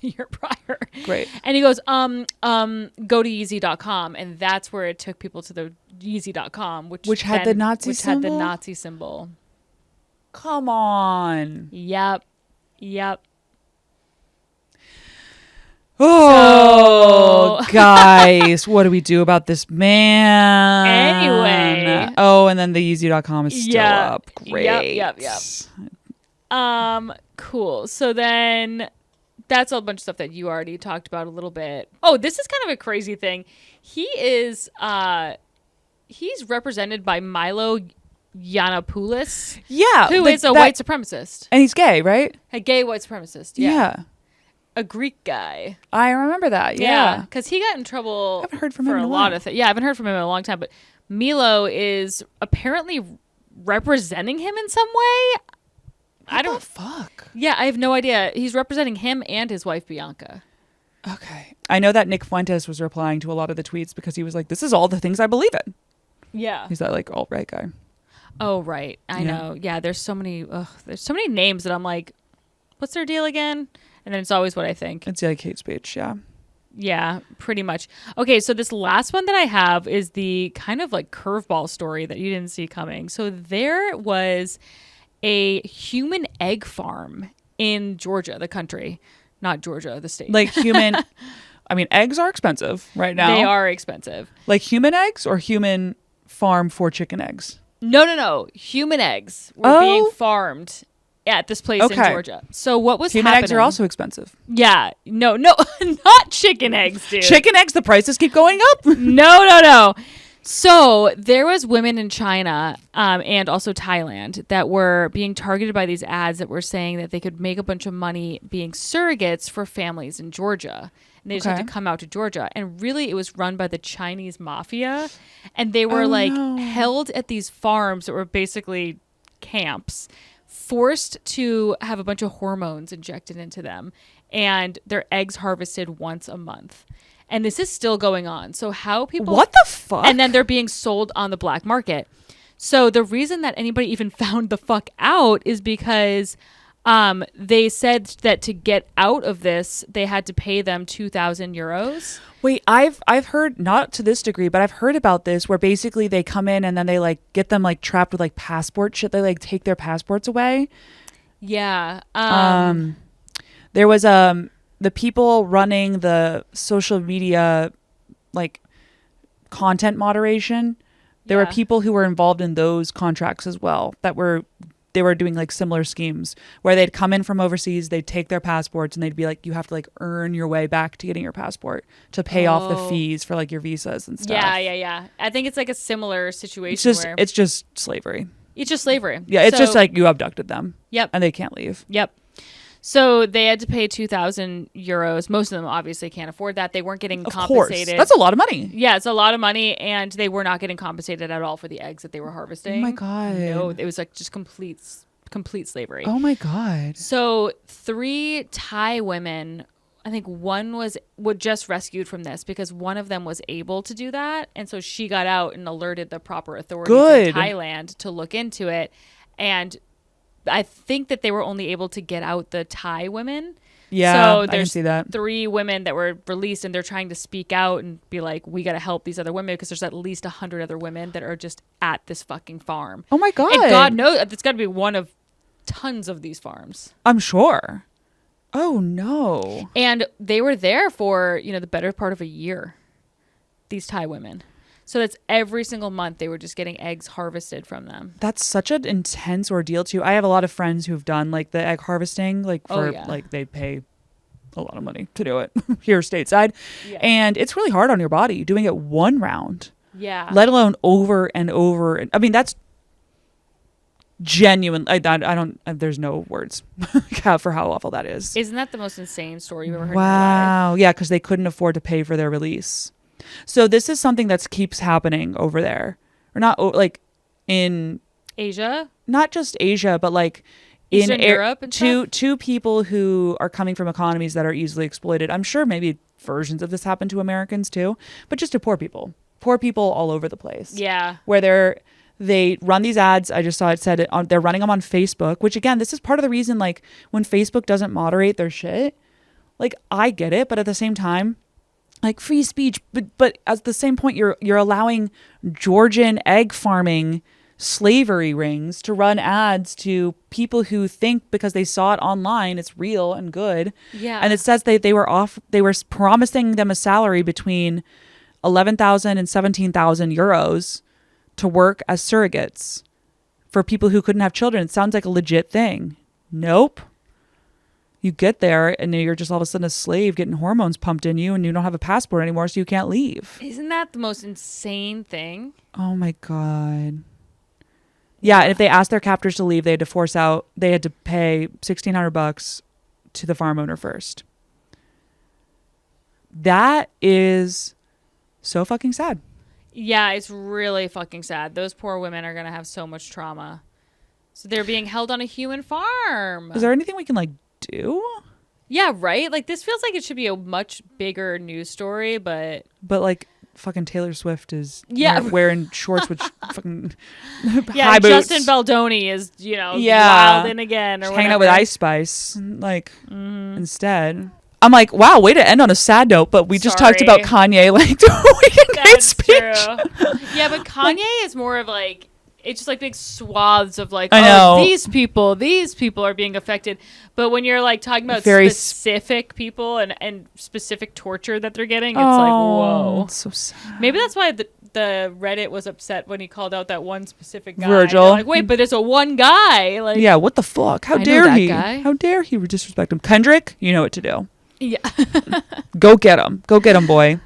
A: the year prior.
B: Great.
A: And he goes, go to Yeezy.com. And that's where it took people to the Yeezy.com, which
B: had the Nazi
A: which had the
B: symbol?
A: Nazi symbol.
B: Come on.
A: Yep.
B: Oh,
A: So-
B: guys, what do we do about this man?
A: Anyway.
B: Oh, and then the Yeezy.com is still up. Great.
A: Yep. Cool. So then that's a bunch of stuff that you already talked about a little bit. Oh, this is kind of a crazy thing. He is he's represented by Milo Yiannopoulos,
B: Yeah.
A: who is a white supremacist.
B: And he's gay, right?
A: A gay white supremacist.
B: Yeah.
A: A Greek guy.
B: I remember that. Yeah.
A: Because he got in trouble
B: I haven't heard from
A: for
B: him in
A: a
B: a
A: lot
B: while.
A: of things. Yeah, I haven't heard from him in a long time. But Milo is apparently representing him in some way. I don't.
B: Fuck.
A: Yeah, I have no idea. He's representing him and his wife Bianca.
B: Okay. I know that Nick Fuentes was replying to a lot of the tweets because he was like, this is all the things I believe in.
A: Yeah.
B: He's that like alt-right guy.
A: Oh right, I know. Yeah, there's so many names that I'm like, what's their deal again? And then it's always what I think.
B: It's like hate speech. Yeah.
A: Yeah, pretty much. Okay, so this last one that I have is the kind of like curveball story that you didn't see coming. So there was a human egg farm in Georgia, the country, not Georgia, the state.
B: Like human. I mean, eggs are expensive right now.
A: They are expensive.
B: Like human eggs or human farm for chicken eggs?
A: No. Human eggs were being farmed at this place in Georgia. So what was
B: human
A: happening?
B: eggs are also expensive.
A: Yeah. No, not chicken eggs, dude.
B: Chicken eggs, the prices keep going up.
A: No. So there was women in China and also Thailand that were being targeted by these ads that were saying that they could make a bunch of money being surrogates for families in Georgia. And they just had to come out to Georgia. And really, it was run by the Chinese mafia. And they were held at these farms that were basically camps, forced to have a bunch of hormones injected into them, and their eggs harvested once a month. And this is still going on. So how people...
B: What the fuck?
A: And then they're being sold on the black market. So the reason that anybody even found the fuck out is because they said that to get out of this, they had to pay them 2,000 euros.
B: Wait, I've heard, not to this degree, but I've heard about this where basically they come in and then they like get them like trapped with like passport shit. They like take their passports away.
A: Yeah.
B: There was the people running the social media like content moderation. There were people who were involved in those contracts as well they were doing like similar schemes where they'd come in from overseas, they'd take their passports and they'd be like, you have to like earn your way back to getting your passport to pay off the fees for like your visas and stuff.
A: Yeah. I think it's like a similar situation
B: It's just slavery.
A: It's just slavery.
B: Yeah, it's
A: So-
B: just like you abducted them.
A: Yep.
B: And they can't leave.
A: Yep. So they had to pay 2,000 euros. Most of them obviously can't afford that. They weren't getting compensated.
B: Course. That's a lot of money.
A: Yeah, it's a lot of money, and they were not getting compensated at all for the eggs that they were harvesting.
B: Oh my God.
A: No, it was like just complete slavery.
B: Oh my God.
A: So 3 Thai women, I think one was just rescued from this because one of them was able to do that, and so she got out and alerted the proper authorities in Thailand to look into it, and I think that they were only able to get out the Thai women.
B: Yeah,
A: so
B: I can
A: there's
B: see that.
A: 3 women that were released, and they're trying to speak out and be like, we got to help these other women because there's at least 100 other women that are just at this fucking farm.
B: Oh my God.
A: And God knows it's got to be one of tons of these farms.
B: I'm sure. Oh no.
A: And they were there for, the better part of a year, these Thai women. So that's every single month they were just getting eggs harvested from them.
B: That's such an intense ordeal too. I have a lot of friends who've done like the egg harvesting, like for like they pay a lot of money to do it here stateside. Yeah. And it's really hard on your body doing it one round.
A: Yeah.
B: Let alone over and over. I mean, that's genuine. I don't, there's no words for how awful that is.
A: Isn't that the most insane story you've ever heard?
B: Wow. Yeah. Because they couldn't afford to pay for their release. So this is something that keeps happening over there, or not like in
A: Asia,
B: not just Asia, but like in
A: Eastern Europe and stuff?
B: to people who are coming from economies that are easily exploited. I'm sure maybe versions of this happen to Americans too, but just to poor people all over the place.
A: Yeah.
B: Where they run these ads. I just saw it said they're running them on Facebook, which again, this is part of the reason, like when Facebook doesn't moderate their shit, like I get it, but at the same time, like free speech, but at the same point, you're allowing Georgian egg farming slavery rings to run ads to people who think because they saw it online it's real and good.
A: Yeah.
B: And it says they were promising them a salary between 11,000 and 17,000 euros to work as surrogates for people who couldn't have children. It sounds like a legit thing. Nope. You get there and you're just all of a sudden a slave getting hormones pumped in you, and you don't have a passport anymore, so you can't leave.
A: Isn't that the most insane thing?
B: Oh my God. Yeah, and if they asked their captors to leave, they had to pay $1,600 to the farm owner first. That is so fucking sad.
A: Yeah, it's really fucking sad. Those poor women are going to have so much trauma. So they're being held on a human farm.
B: Is there anything we can like do?
A: Yeah, right? Like this feels like it should be a much bigger news story, but
B: like fucking Taylor Swift is wearing shorts with fucking high boots.
A: Justin Baldoni is, wild in again or
B: hanging out with Ice Spice instead. I'm like, wow, way to end on a sad note, but we just talked about Kanye like the weekend hate speech.
A: True. Yeah, but Kanye is more of like, it's just like big swaths of like, these people are being affected. But when you're like talking about specific people and specific torture that they're getting, it's like, whoa.
B: It's so sad.
A: Maybe that's why the Reddit was upset when he called out that one specific guy.
B: Virgil.
A: They're like, wait, but it's a one guy. Like,
B: yeah, what the fuck? How dare he? How dare he disrespect him? Kendrick, you know what to do.
A: Yeah.
B: Go get him. Go get him, boy.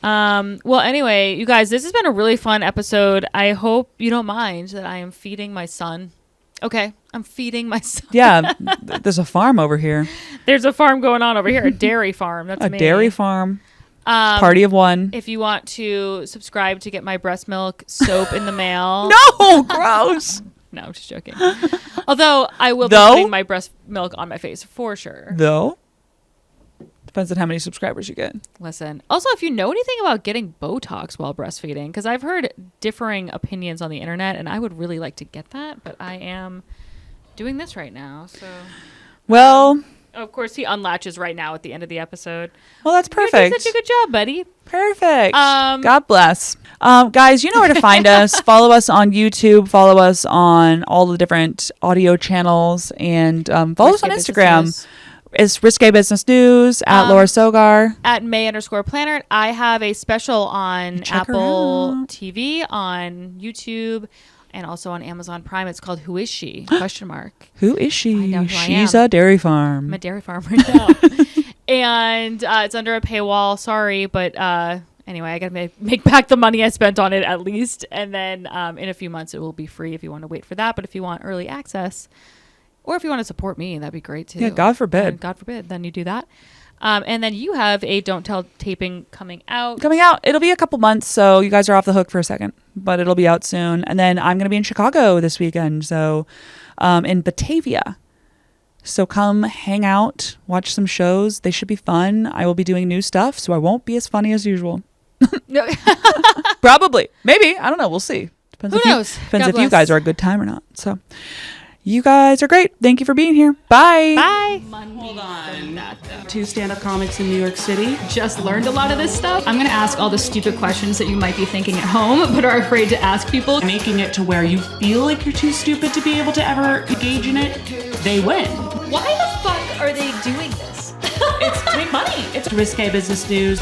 A: Well, anyway, you guys, this has been a really fun episode. I hope you don't mind that I am feeding my son. Okay, I'm feeding my son.
B: Yeah, there's a farm over here.
A: There's a farm going on over here, a dairy farm. That's me.
B: A dairy farm. Party of one.
A: If you want to subscribe to get my breast milk soap in the mail.
B: No, gross.
A: No, I'm just joking. Although I will be putting my breast milk on my face for sure.
B: Though? Depends on how many subscribers you get.
A: Listen. Also, if you know anything about getting Botox while breastfeeding, because I've heard differing opinions on the internet, and I would really like to get that, but I am doing this right now. So,
B: well,
A: of course, he unlatches right now at the end of the episode.
B: Well, that's perfect.
A: You're doing such a good job, buddy.
B: Perfect. God bless. Guys, you know where to find us. Follow us on YouTube. Follow us on all the different audio channels, and follow us on Instagram. It's Risque Business News at Laura Sogar.
A: At May_Planner. I have a special on Apple TV, on YouTube, and also on Amazon Prime. It's called Who Is She? ?
B: Who is she?
A: She's
B: a dairy farm.
A: I'm a dairy farm right now. And it's under a paywall. Sorry, but anyway, I got to make back the money I spent on it at least. And then in a few months, it will be free if you want to wait for that. But if you want early access, or if you want to support me, that'd be great too.
B: Yeah, God forbid.
A: God forbid. Then you do that. And then you have a Don't Tell taping coming out.
B: It'll be a couple months, so you guys are off the hook for a second, but it'll be out soon. And then I'm going to be in Chicago this weekend, so in Batavia. So come hang out, watch some shows. They should be fun. I will be doing new stuff, so I won't be as funny as usual. Probably. Maybe. I don't know. We'll see.
A: Who knows?
B: Depends if you guys are a good time or not. So you guys are great. Thank you for being here. Bye.
A: Bye.
D: Hold on. Two stand-up comics in New York City.
C: Just learned a lot of this stuff. I'm going to ask all the stupid questions that you might be thinking at home, but are afraid to ask people.
D: Making it to where you feel like you're too stupid to be able to ever engage in it, they win.
A: Why the fuck are they doing this?
D: It's to make money. It's Risque Business News.